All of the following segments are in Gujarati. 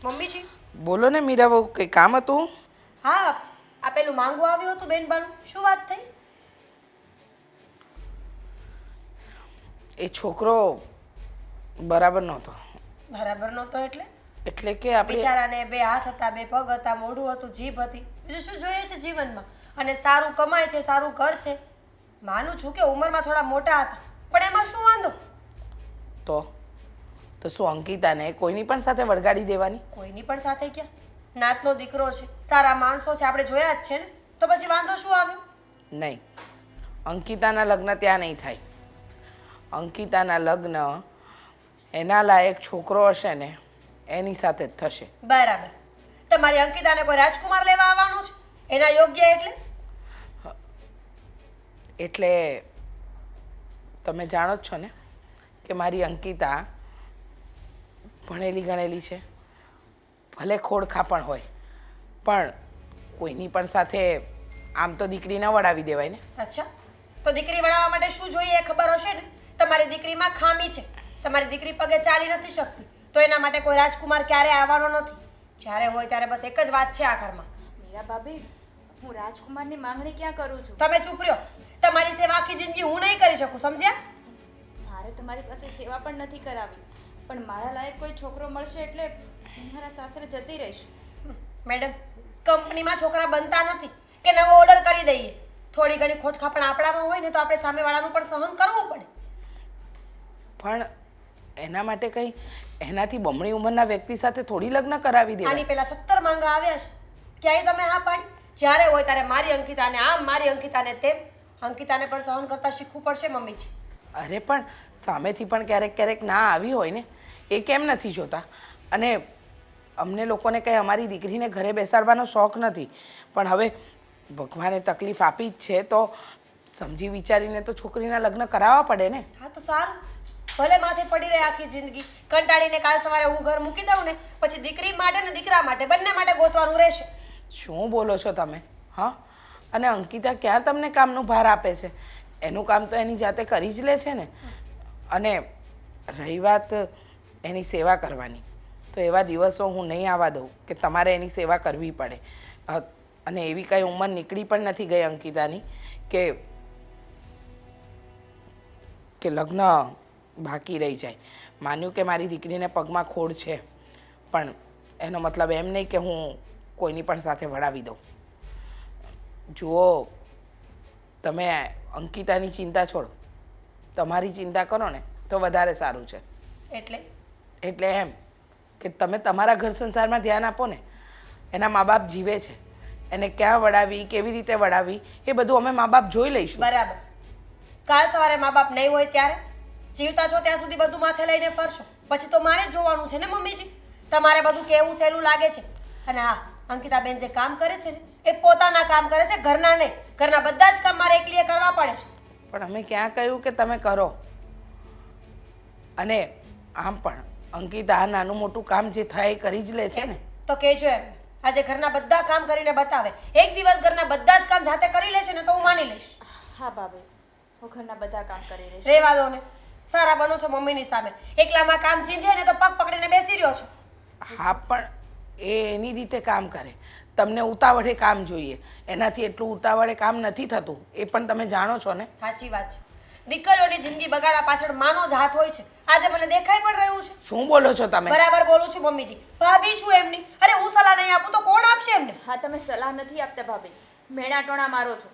મમ્મીજી. બોલો ને મીરા બહુ કંઈ કામ હતું? હા, આ પેલું માંગવું આવ્યું હતું બેનબાનું, શું વાત થઈ? એ છોકરો બરાબર નહોતો. બરાબર નહોતો એટલે? એટલે કે આપણે બિચારાને બે હાથ હતા, બે પગ હતા, મોઢું હતું, જીભ હતી, બીજું શું જોઈએ છે જીવનમાં? અને સારું કમાય છે, સારું ઘર છે. માનું છું કે ઉંમરમાં થોડા મોટા હતા, પણ એમાં શું વાંધો? તો તો શું અંકિતાને કોઈની પણ સાથે વળગાડી દેવાની? કોઈની પણ સાથે ક્યાં? નાતનો દીકરો છે, સારા માણસો છે, આપણે જોયા જ છે ને, તો પછી વાંધો શું આવ્યો? નહીં, અંકિતાના લગ્ન ત્યાં નહીં થાય. અંકિતાના લગ્ન એના લાયક છોકરો હશે ને એની સાથે જ થશે. બરાબર. તમારી અંકિતાને કોઈ રાજકુમાર લેવા આવવાનો છે? એના યોગ્ય એટલે? એટલે તમે જાણો જ છો ને કે મારી અંકિતા ભણેલી ગણેલી છે, ભલે ખોડખા પણ હોય, પણ કોઈની પણ સાથે આમ તો દીકરી ન વળાવી દેવાય ને. અચ્છા, તો દીકરી વળાવવા માટે શું જોઈએ એ ખબર હશે ને? તમારી દીકરીમાં ખામી છે, તમારી દીકરી પગે ચાલી નથી શકતી, તો એના માટે કોઈ રાજકુમાર ક્યારે આવવાનો નથી. જ્યારે હોય ત્યારે બસ એક જ વાત છે આ ઘરમાં. મીરા ભાભી, હું રાજકુમારની માંગણી ક્યાં કરું છું? તમે ચૂપ રહ્યો. તમારી સેવા આખી જિંદગી હું નહીં કરી શકું, સમજ્યા? મારે તમારી પાસે સેવા પણ નથી કરાવી, પણ મારા લાયક કોઈ છોકરો મળશે એટલે હું મારા સાસરે જતી રહીશ. મેડમ, કંપનીમાં છોકરા બનતા નથી કે નવો ઓર્ડર કરી દઈએ. થોડી ઘણી ખોટખા પણ આપણામાં હોય ને તો આપણે સામેવાળાનું પણ સહન કરવું પડે. પણ એના માટે કંઈ એનાથી બમણી ઉંમરના વ્યક્તિ સાથે થોડી લગ્ન કરાવી દેવાય. આની પેલા 17 માંગા આવ્યા છે, ક્યાંય તમે હા પાડી? જ્યારે હોય ત્યારે મારી અંકિતાને આમ, મારી અંકિતાને તેમ. અંકિતાને પણ સહન કરતા શીખવું પડશે મમ્મીજી. અરે પણ સામેથી પણ ક્યારેક ક્યારેક ના આવી હોય ને, એ કેમ નથી જોતા? અને અમને લોકોને કંઈ અમારી દીકરીને ઘરે બેસાડવાનો શોખ નથી, પણ હવે ભગવાને તકલીફ આપી જ છે તો સમજી વિચારીને તો છોકરીના લગ્ન કરાવવા પડે ને. હા તો સારું, ભલે માથે પડી રહે આખી જિંદગી. કંટાળીને કાલ સવારે હું ઘર મૂકી દઉં ને, પછી દીકરી માટે ને દીકરા માટે બંને માટે ગોતવાનું રહેશે. શું બોલો છો તમે? હા, અને અંકિતા ક્યાં તમને કામનું ભાર આપે છે? એનું કામ તો એની જાતે કરી જ લે છે ને. અને રહી વાત એની સેવા કરવાની, તો એવા દિવસો હું નહીં આવવા દઉં કે તમારે એની સેવા કરવી પડે. અને એવી કાંઈ ઉંમર નીકળી પણ નથી ગઈ અંકિતાની કે લગ્ન બાકી રહી જાય. માન્યું કે મારી દીકરીને પગમાં ખોડ છે, પણ એનો મતલબ એમ નહીં કે હું કોઈની પણ સાથે વળાવી દઉં. જુઓ, તમે અંકિતાની ચિંતા છોડો, તમારી ચિંતા કરો ને તો વધારે સારું છે. એટલે એમ કે તમે તમારા ઘર સંસારમાં ધ્યાન આપો ને. એના મા બાપ જીવે છે, એને ક્યાં વળાવી, કેવી રીતે વળાવી, એ બધું અમે મા બાપ જોઈ લઈશું. બરાબર. કાલ સવારે મા બાપ નહીં હોય ત્યારે જીવતા છો ત્યાં સુધી બધું માથે લઈને ફરશો, પછી તો મારે જ જોવાનું છે ને મમ્મીજી. તમારે બધું કેવું સહેલું લાગે છે. અને હા, અંકિતાબેન જે કામ કરે છે ને એ પોતાના કામ કરે છે, ઘરના નહીં. ઘરના બધા જ કામ મારે એકલીએ કરવા પડે છે. પણ અમે ક્યાં કહ્યું કે તમે કરો? અને આમ પણ અંકિતા નાનું મોટું કામ જે થાય એ કરી જ લે છે ને. તો કહેજો એમ, આજે ઘરના બધા કામ કરીને બતાવે. એક દિવસ ઘરના બધા જ કામ જાતે કરી લેશે ને તો હું માની લઈશ. હા ભાભી, હું ઘરના બધા કામ કરી રહીશ. રેવા દો ને, સારા બનો છો મમ્મીની સામે. એકલામાં કામ ચીંધે ને તો પગ પકડીને બેસી રહ્યો છો. હા, પણ એ એની રીતે કામ કરે. તમને ઉતાવળે કામ જોઈએ, એનાથી એટલું ઉતાવળે કામ નથી થતું, એ પણ તમે જાણો છો ને. સાચી વાત છે. દીકરીઓની જિંદગી બગાડવા પાછળ માનો જ હાથ હોય છે. આજે મને દેખાઈ પણ રહ્યું છે. શું બોલો છો તમે? બરાબર બોલું છું મમ્મીજી. ભાભી છું એમની. અરે હું સલાહ નહીં આપું તો કોણ આપશે એમને? હા, તમે સલાહ નથી આપતા ભાભી, મેણા ટોણા મારો છો.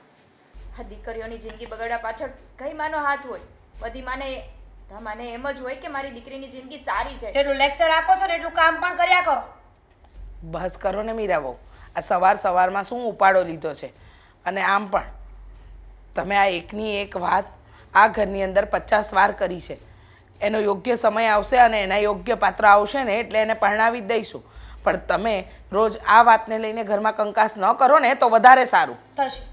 આ દીકરીઓની જિંદગી બગાડવા પાછળ કઈ માનો હાથ હોય? બધી માને એમ જ હોય કે મારી દીકરીની જિંદગી સારી છે. જેટલું લેક્ચર આપો છો ને એટલું કામ પણ કર્યા કરો. બસ કરો ને મીરા બહુ. આ સવારમાં શું ઉપાડો લીધો છે? અને આમ પણ તમે આ એકની એક વાત આ ઘરની અંદર 50 વાર કરી છે. એનો યોગ્ય સમય આવશે અને એના યોગ્ય પાત્ર આવશે ને એટલે એને પરણાવી જ દઈશું. પણ તમે રોજ આ વાતને લઈને ઘરમાં કંકાસ ન કરો ને તો વધારે સારું થશે.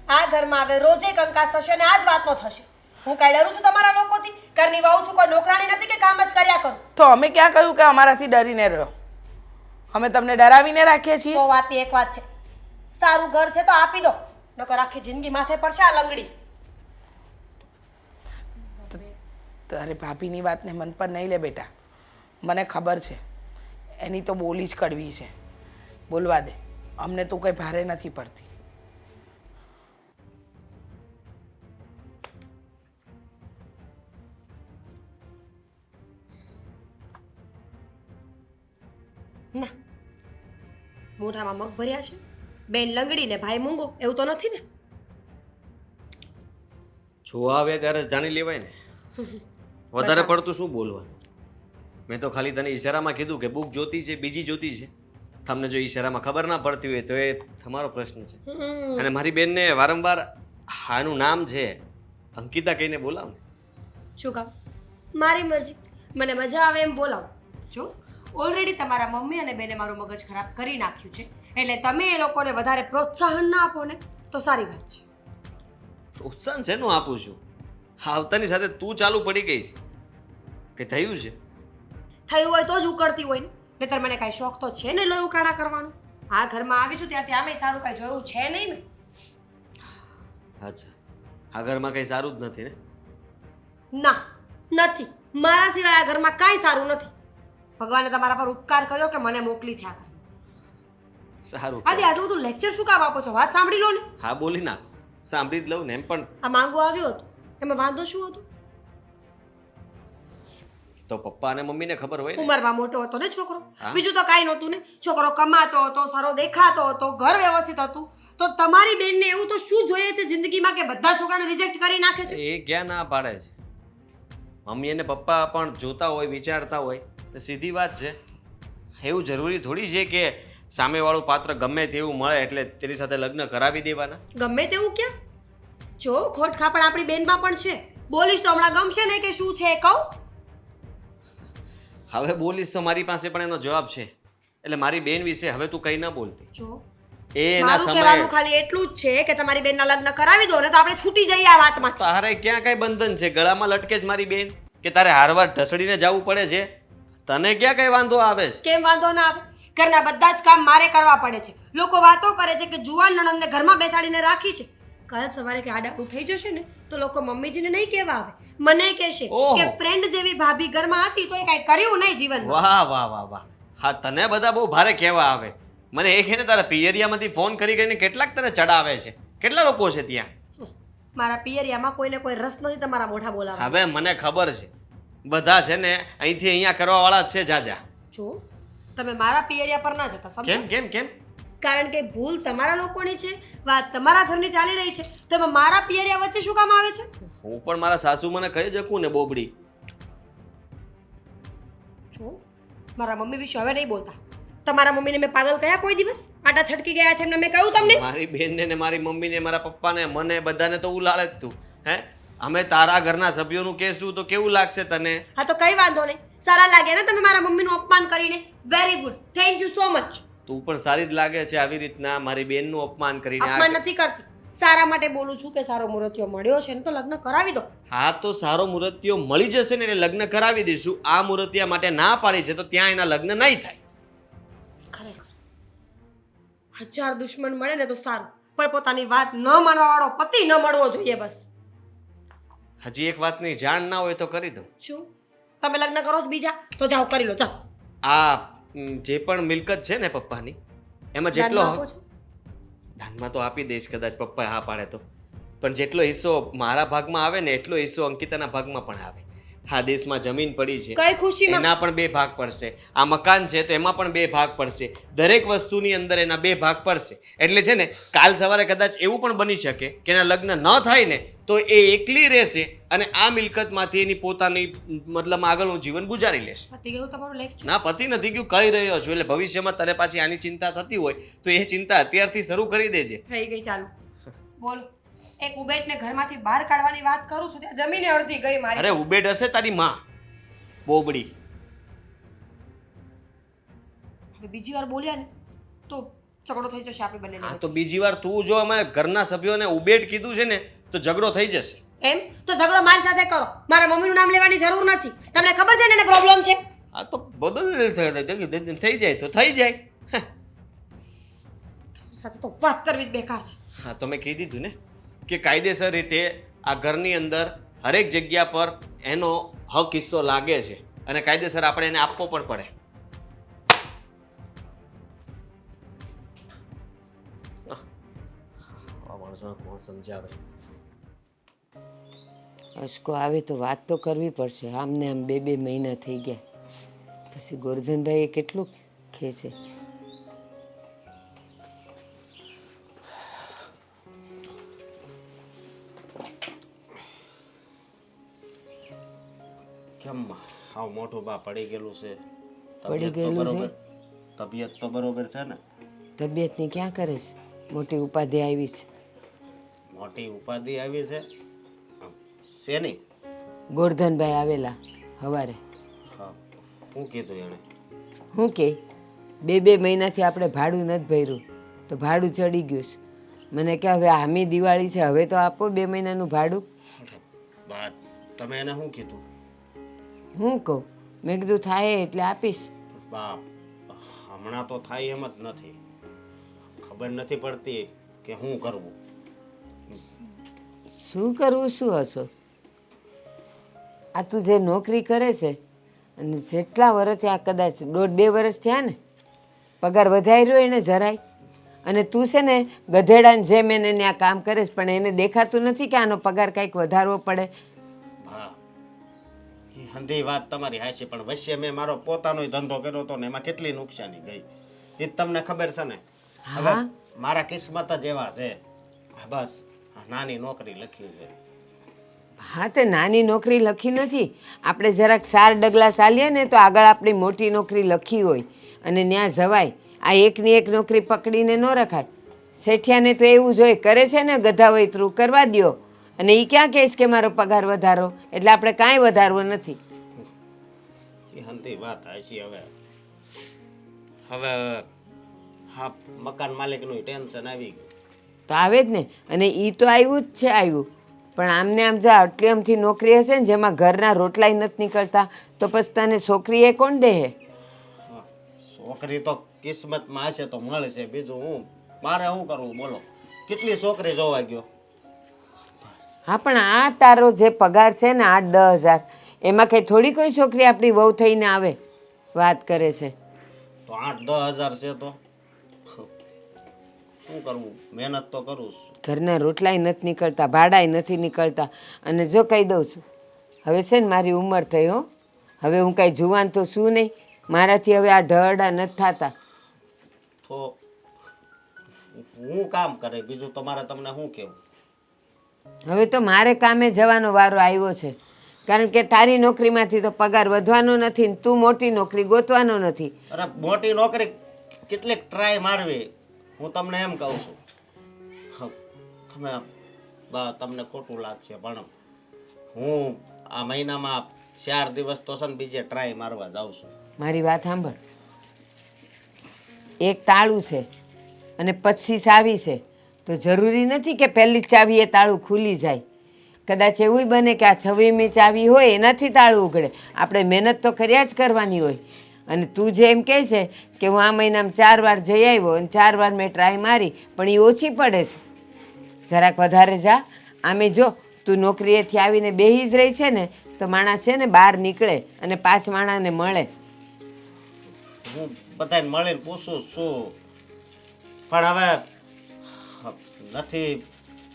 આ ઘરમાં હવે રોજે કંકાસ થશે અને આ જ વાતનો થશે. હું કાંઈ ડરું છું તમારા લોકોથી? ઘરની વહુ છું, કોઈ નોકરાણી નથી કે કામ જ કર્યા કરું. તો અમે ક્યાં કહ્યું કે અમારાથી ડરીને રહ્યો? અમે તમને ડરાવીને રાખીએ છીએ? 100 વાતની એક વાત છે, સારું ઘર છે તો આપી દો, નકર આખી જિંદગી માથે પડશે આ લંગડી. તારે ભાભીની વાતને મન પર નહીં લે બેટા. મને ખબર છે એની તો બોલી જ કડવી છે. બોલવા દે, અમને તું કંઈ ભારે નથી પડતી. ના, મોઢામાં મગ ભર્યા છે, બેન લંગડી ને ભાઈ મૂંગો, એવું તો નથી ને? જોવા આવે ત્યારે જાણી લેવાય ને. વધારે પડતું શું બોલવાનું? મેં તો ખાલી તને ઈશારામાં કીધું કે બુક જોતી છે, બીજી જોતી છે. તમને જો ઈશારામાં ખબર ના પડતી હોય તો એ તમારો પ્રશ્ન છે. અને મારી બેનને વારંવાર આનું નામ છે અંકિતા કહીને બોલાવ ને. શું કામ? મારી મરજી, મને મજા આવે એમ બોલાવો. જો ઓલરેડી તમારા મમ્મી અને બેને મારું મગજ ખરાબ કરી નાખ્યું છે, એટલે તમે એ લોકોને વધારે પ્રોત્સાહન ના આપો ને તો સારી વાત છે. પ્રોત્સાહન શેનું આપું છું? આવતાની સાથે તું ચાલુ પડી ગઈ છે કે થયું છે? થયું હોય તો જ ઉકળતી હોય ને, નહીતર મને કાંઈ શોખ તો છે ને લોહી ઉકાળા કરવાનો. આ ઘરમાં આવી છું ત્યારથી આમેય સારું કાંઈ જોયું છે નહીં મેં. અચ્છા, આ ઘરમાં કંઈ સારું જ નથી ને? ના, નથી. મારા સિવાય આ ઘરમાં કાંઈ સારું નથી. ભગવાને તમારા પર ઉપકાર કર્યો કે મને મોકલી છે આ ઘરમાં. સારું. આદિ આટલું બધું લેક્ચર શું કામ આપો છો? વાત સાંભળી લો ને. હા, બોલી નાખ, સાંભળી જ લઉં ને. એમ પણ આ માંગવું આવ્યું હતું, એમાં વાંધો શું હતો? તો પપ્પા અને મમ્મીને ખબર હોય ને. ઉંમરમાં મોટો હતો ને છોકરો, હા. બીજું તો કાંઈ નહોતું ને. છોકરો કમાતો હતો, સારો દેખાતો હતો, ઘર વ્યવસ્થિત હતું. તો તમારી બેનને એવું તો શું જોઈએ છે જિંદગીમાં કે બધા છોકરાને રિજેક્ટ કરી નાખે છે? એ ક્યાં ના પાડે છે? મમ્મી અને પપ્પા પણ જોતા હોય, વિચારતા હોય તો સીધી વાત છે. એવું જરૂરી થોડી છે કે સામેવાળું પાત્ર ગમે તેવું મળે એટલે તેની સાથે લગ્ન કરાવી દેવાના. ગમે તેવું ક્યાં? જો ખોટ ખાપણ આપણી બેનમાં પણ છે. બોલીશ તો હમણાં ગમશે નહીં કે શું છે એ કહું? હવે બોલીશ તો મારી પાસે પણ એનો જવાબ છે. એટલે મારી બેન વિશે હવે તું કંઈ ના બોલતી. જો એ એના મારું સમયે કહેવાનું ખાલી એટલું જ છે કે તમારી બેનના લગ્ન કરાવી દો ને તો આપણે છૂટી જઈએ આ વાતમાંથી. તારે ક્યાં કઈ બંધન છે? ગળામાં લટકે જ મારી બેન કે તારે હારવાર ઢસડીને જવું પડે છે? તને ક્યાં કઈ વાંધો આવે છે? કેમ વાંધો ના આવે? ઘરના બધા જ કામ મારે કરવા પડે છે. લોકો વાતો કરે છે કે જુવાન નણંદને ઘરમાં બેસાડીને રાખી છે. કાલ સવારે કે આડાકું થઈ જશે ને તો લોકો મમ્મીજીને નહીં કહેવા આવે, મને કહેશે ઓહો. કે ફ્રેન્ડ જેવી ભાભી ઘરમાં હતી તો એ કાંઈ કર્યું નહીં જીવનમાં. વાહ વાહ વાહ વાહ. હા, તને બધા બહુ ભારે કહેવા આવે. મને એ કહે ને તારા પિયરિયામાંથી ફોન કરી કરીને કેટલાક તને ચડાવે છે? કેટલા લોકો છે ત્યાં? મારા પિયરિયામાં કોઈને કોઈ રસ નથી તમારા મોઢા બોલાવવા. હવે મને ખબર છે બધા છે ને અહીંથી અહીંયા કરવા વાળા જ છે. જાજા. જો તમે મારા પિયરિયા પર ના જતા, સમજો? કેમ કેમ કેમ? કારણ કે ભૂલ તમારા લોકોની છે, વાત તમારા ઘરની ચાલી રહી છે. તમે મારા પિયરિયા વચ્ચે શું કામ આવે છે? હું પણ મારા સાસુ મને કહી શકું ને બોબડી. જો મારા મમ્મી વિશે હવે નહીં બોલતા. તમારા મમ્મીને મેં પાગલ કયા કોઈ દિવસ? આટા છટકી ગયા છે એમને મેં કહ્યું તમને? મારી બેનને ને મારી મમ્મીને મારા પપ્પાને મને બધાને તો ઉલાળે જ તું. હે, અમે તારા ઘરના સભ્યોનું કહેશું તો કેવું લાગશે તને? હા તો કઈ વાંધો નહીં. સારા લાગ્યા ને તમે મારા મમ્મીનું અપમાન કરીને? Very good, thank you so much. તું પણ સારી જ લાગે છે આવી રીતના મારી બેનનું અપમાન કરીને. અપમાન નથી કરતી, સારા માટે બોલું છું કે સારો મુહૂર્તિયો મળ્યો છે ને તો લગ્ન કરાવી દો. હા, તો સારો મુહૂર્તિયો મળી જશે ને એટલે લગ્ન કરાવી દઈશું. આ મુહૂર્તિયા માટે ના પાડી છે તો ત્યાં એના લગ્ન નહીં થાય. ખરેખર 1000 દુશ્મન મળે ને તો સારું, પણ પોતાની વાત ન માનવા વાળો પતિ ન મળવો જોઈએ બસ. હજી એક વાતની જાણ ના હોય તો કરી દઉં. શું તમે લગ્ન કરો છો બીજા? તો જાઓ કરી લો, જાઓ. આ જે પણ મિલકત છે ને પપ્પાની એમાં જેટલો દાનમાં આપો છો? દાનમાં તો આપી દઈશ કદાચ પપ્પા હા પાડે તો. પણ જેટલો હિસ્સો મારા ભાગમાં આવે ને એટલો હિસ્સો અંકિતાના ભાગમાં પણ આવે. હા, દેશમાં જમીન પડી છે કઈ ખુશીમાં? એના પણ 2 ભાગ પડશે. આ મકાન છે તો એમાં પણ 2 ભાગ પડશે. દરેક વસ્તુની અંદર એના 2 ભાગ પડશે. એટલે છે ને કાલ સવારે કદાચ એવું પણ બની શકે કે એના લગ્ન ન થાય ને તો એ એકલી રહેશે અને આ મિલકતમાંથી એની પોતાની મતલબ આગળનું જીવન ગુજારી લેશે. પતી ગયું તમારું લેક્ચર? ના, પતિ નથી ગયું, કહી રહ્યો છું. એટલે ભવિષ્યમાં તને પાછી આની ચિંતા થતી હોય તો એ ચિંતા અત્યારથી શરૂ કરી દેજે. થઈ ગઈ, ચાલુ બોલો. એક ઉબેટને ઘરમાંથી બહાર કાઢવાની વાત કરું છું ત્યાં જમીને અડધી ગઈ મારી. અરે ઉબેટ હશે તારી માં બોબડી. હવે બીજી વાર બોલ્યા ને તો ઝઘડો થઈ જશે આપણી બંનેની હા, વચ્ચે. તો બીજી વાર તું જો અમે ઘરના સભ્યોને ઉબેટ કીધું છે ને તો ઝઘડો થઈ જશે. એમ તો ઝઘડો મારી સાથે કરો, મારા મમ્મીનું નામ લેવાની જરૂર નથી. તમને ખબર છે ને એને પ્રોબ્લેમ છે? હા, તો બધું થઈ જાય તો થઈ જાય. સાથે તો વાત કરવી જ બેકાર છે. હા, તો મેં કહી દીધું ને કે કાયદેસર રીતે આ ઘરની અંદર હરેક જગ્યા પર એનો હક હિસ્સો લાગે છે. અને કાયદેસર આપણે એને આપવો પણ પડે. આ માણસોને કોણ સમજાવે? અશકો આવે તો વાત તો કરવી પડશે. આમને આમ 2 મહિના થઈ ગયા, પછી ગોરધનભાઈએ કેટલું ખેંચે. કેમ હાવ મોટું બા પડી ગયેલું છે? પડી તબિયત તો ગયેલું છે? બરોબર? તબિયત તો બરોબર છે ને? તબિયતની ક્યાં કરે છે? મોટી ઉપાધિ આવી છે. મોટી ઉપાધિ આવી છે શેની? ગોરધનભાઈ આવેલા સવારે. હા, શું કીધું એણે? શું કે 2 મહિનાથી આપણે ભાડું નથી ભર્યું, તો ભાડું ચડી ગયું છે. મને કે હવે આમી દિવાળી છે, હવે તો આપો 2 મહિનાનું ભાડું. અરે બા, તમે એને શું કીધું? હું કહું, મેં કીધું થાય એટલે આપીશ. બા, હમણાં તો થાય એમ જ નથી. ખબર નથી પડતી કે શું કરવું. શું કરવું શું હશો? આ તું જે નોકરી કરે છે અને જેટલા વર્ષથી, આ કદાચ 1.5-2 વર્ષ થયા ને, પગાર વધારી રહ્યો એને જરાય. અને તું છે ને ગધેડાને જેમ એને ત્યાં કામ કરે છે, પણ એને દેખાતું નથી કે આનો પગાર કંઈક વધારવો પડે. હા, એ હંધી વાત તમારી હાચી, પણ વચ્ચે મેં મારો પોતાનો ધંધો કર્યો હતો ને એમાં કેટલી નુકસાની ગઈ એ તમને ખબર છે ને. હવે હા. મારા કિસ્મત જ એવા છે. બસ આ નાની નોકરી લખી છે. હા, તે નાની નોકરી લખી નથી. આપણે જરાક 4 ડગલા ચાલીએ ને તો આગળ આપણી મોટી નોકરી લખી હોય અને ત્યાં જવાય. આ એકની એક નોકરી પકડીને ન રખાય. શેઠિયાને તો એવું જોઈએ, કરે છે ને ગધા હોય તરું કરવા દ્યો. અને એ ક્યાં કહેશ કે મારો પગાર વધારો, એટલે આપણે કાંઈ વધારવો નથી. એ હંધી વાત હાચી. હવે હા, મકાન માલિકનું ટેન્શન આવી ગયું. તો આવે જ ને. અને એ તો આવ્યું જ છે, આવ્યું. પણ આમને આમ જો આટલી આમથી નોકરી હશે ને જેમાં ઘરના રોટલાય નથી નીકળતા, તો પછી તને છોકરી એ કોણ દે? હા, છોકરી તો કિસ્મતમાં હશે તો મળશે. બીજું હું મારે શું કરવું બોલો? કેટલી છોકરી જોવા ગયો. હા, પણ આ તારો જે પગાર છે ને 8-10 હજાર, એમાં કંઈ થોડી કોઈ છોકરી આપણી વહુ થઈને આવે વાત કરે છે. તો 8-10 હજાર છે તો શું કરવું? મહેનત તો કરું છું. ઘરના રોટલાય નથી નીકળતા, ભાડાય નથી નીકળતા. અને જો કહી દઉં છું, હવે છે ને મારી ઉંમર થઈ હો, હવે હું કાંઈ જુવાન તો શું નહીં. મારાથી હવે આ ઢળડા નથી થતા. તો હું કામ કરે બીજું તમારે તમને શું કહેવું? હવે તો મારે કામે જવાનો વારો આવ્યો છે, કારણ કે તારી નોકરીમાંથી તો પગાર વધવાનો નથી ને તું મોટી નોકરી ગોતવાનો નથી. અરે મોટી નોકરી કેટલીક ટ્રાય મારવી, હું તમને એમ કહું છું. હ, તમે બા, તમને ખોટું લાગશે પણ હું આ મહિનામાં 4 દિવસ તો છે ને બીજે ટ્રાય મારવા જાઉં છું. મારી વાત સાંભળ, એક તાળું છે અને 25 ચાવી છે, તો જરૂરી નથી કે પહેલી જ ચાવી એ તાળું ખુલી જાય. કદાચ એવું બને કે આ 26મી ચાવી હોય એનાથી તાળું ઉઘડે. આપણે મહેનત તો કર્યા જ કરવાની હોય. અને તું જે એમ કહે છે કે હું આ મહિનામાં 4 વાર જઈ આવ્યો અને 4 વાર મેં ટ્રાય મારી, પણ એ ઓછી પડે છે. જરાક વધારે જા. આમે જો તું નોકરીએથી આવીને બેહી જ રહી છે ને, તો માણસ છે ને બહાર નીકળે અને 5 માણસને મળે. હું બધાને મળીને પૂછું છું, પણ હવે નથી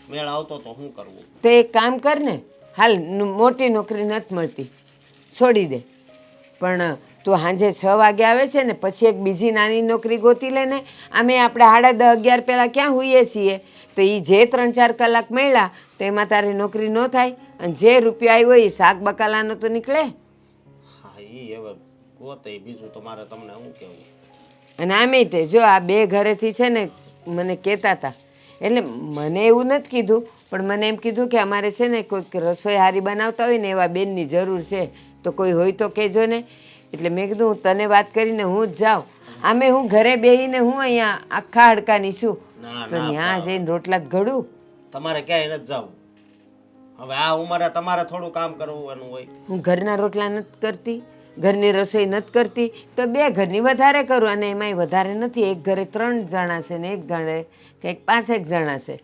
મેળ આવતો તો શું કરવું? તો એક કામ કર ને, હાલ મોટી નોકરી નથી મળતી, છોડી દે. પણ તું સાંજે 6 વાગે આવે છે ને પછી એક બીજી નાની નોકરી ગોતી લે ને. આમે આપણે 10:30-11 પહેલાં ક્યાં હોઈએ છીએ, તો એ જે 3-4 કલાક મળ્યા તો એમાં તારી નોકરી ન થાય. અને જે રૂપિયો આવ્યો એ શાક બકાલાનો તો નીકળે. હા, એ હવે ગોતે બીજું તો મારે તમને શું કહેવું? અને આમે તે જો આ 2 ઘરેથી છે ને મને કહેતા હતા, એટલે મને એવું નથી કીધું, પણ મને એમ કીધું કે અમારે છે ને કોઈક રસોઈ હારી બનાવતા હોય ને એવા બેનની જરૂર છે, તો કોઈ હોય તો કહેજો ને. એટલે મેં કીધું હું તને વાત કરીને હું જ જાઉં. આમે હું ઘરે બેહીને હું અહીંયા આખા હડકાની છું, ના, તો ના, ત્યાં જઈને રોટલા જ ઘડું. તમારે ક્યાંય નથી જવું. હવે આ ઉંમરે તમારે થોડું કામ કરવાનું હોય. હું ઘરના રોટલા નથી કરતી, ઘરની રસોઈ નથી કરતી, તો 2 ઘરની વધારે કરું. અને એમાંય વધારે નથી, એક ઘરે 3 જણા છે ને એક ઘરે કંઈક 5-1 જણા છે,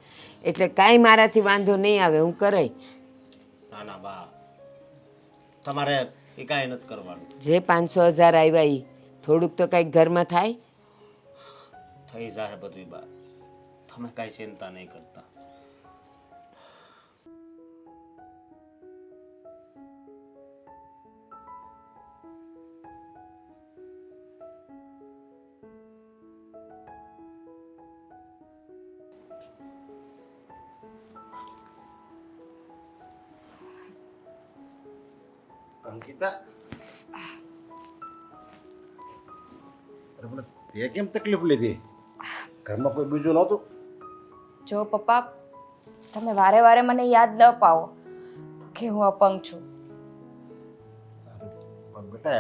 એટલે કાંઈ મારાથી વાંધો નહીં આવે, હું કરાય. ના ના બા, તમારે એ કાંઈ નથી કરવાનું. જે 500,000 આવ્યા એ થોડુંક તો કંઈક ઘરમાં થાય. થઈ જાય બધું બા, તમે કાંઈ ચિંતા નહીં કરતા. અંકિતા, અરે પણ તે કેમ તકલીફ લીધી? ઘરમાં કોઈ બીજું નહોતું? જો પપ્પા, તમે વારે વારે મને યાદ ન પાવો કે હું અપંગ છું. પણ બેટા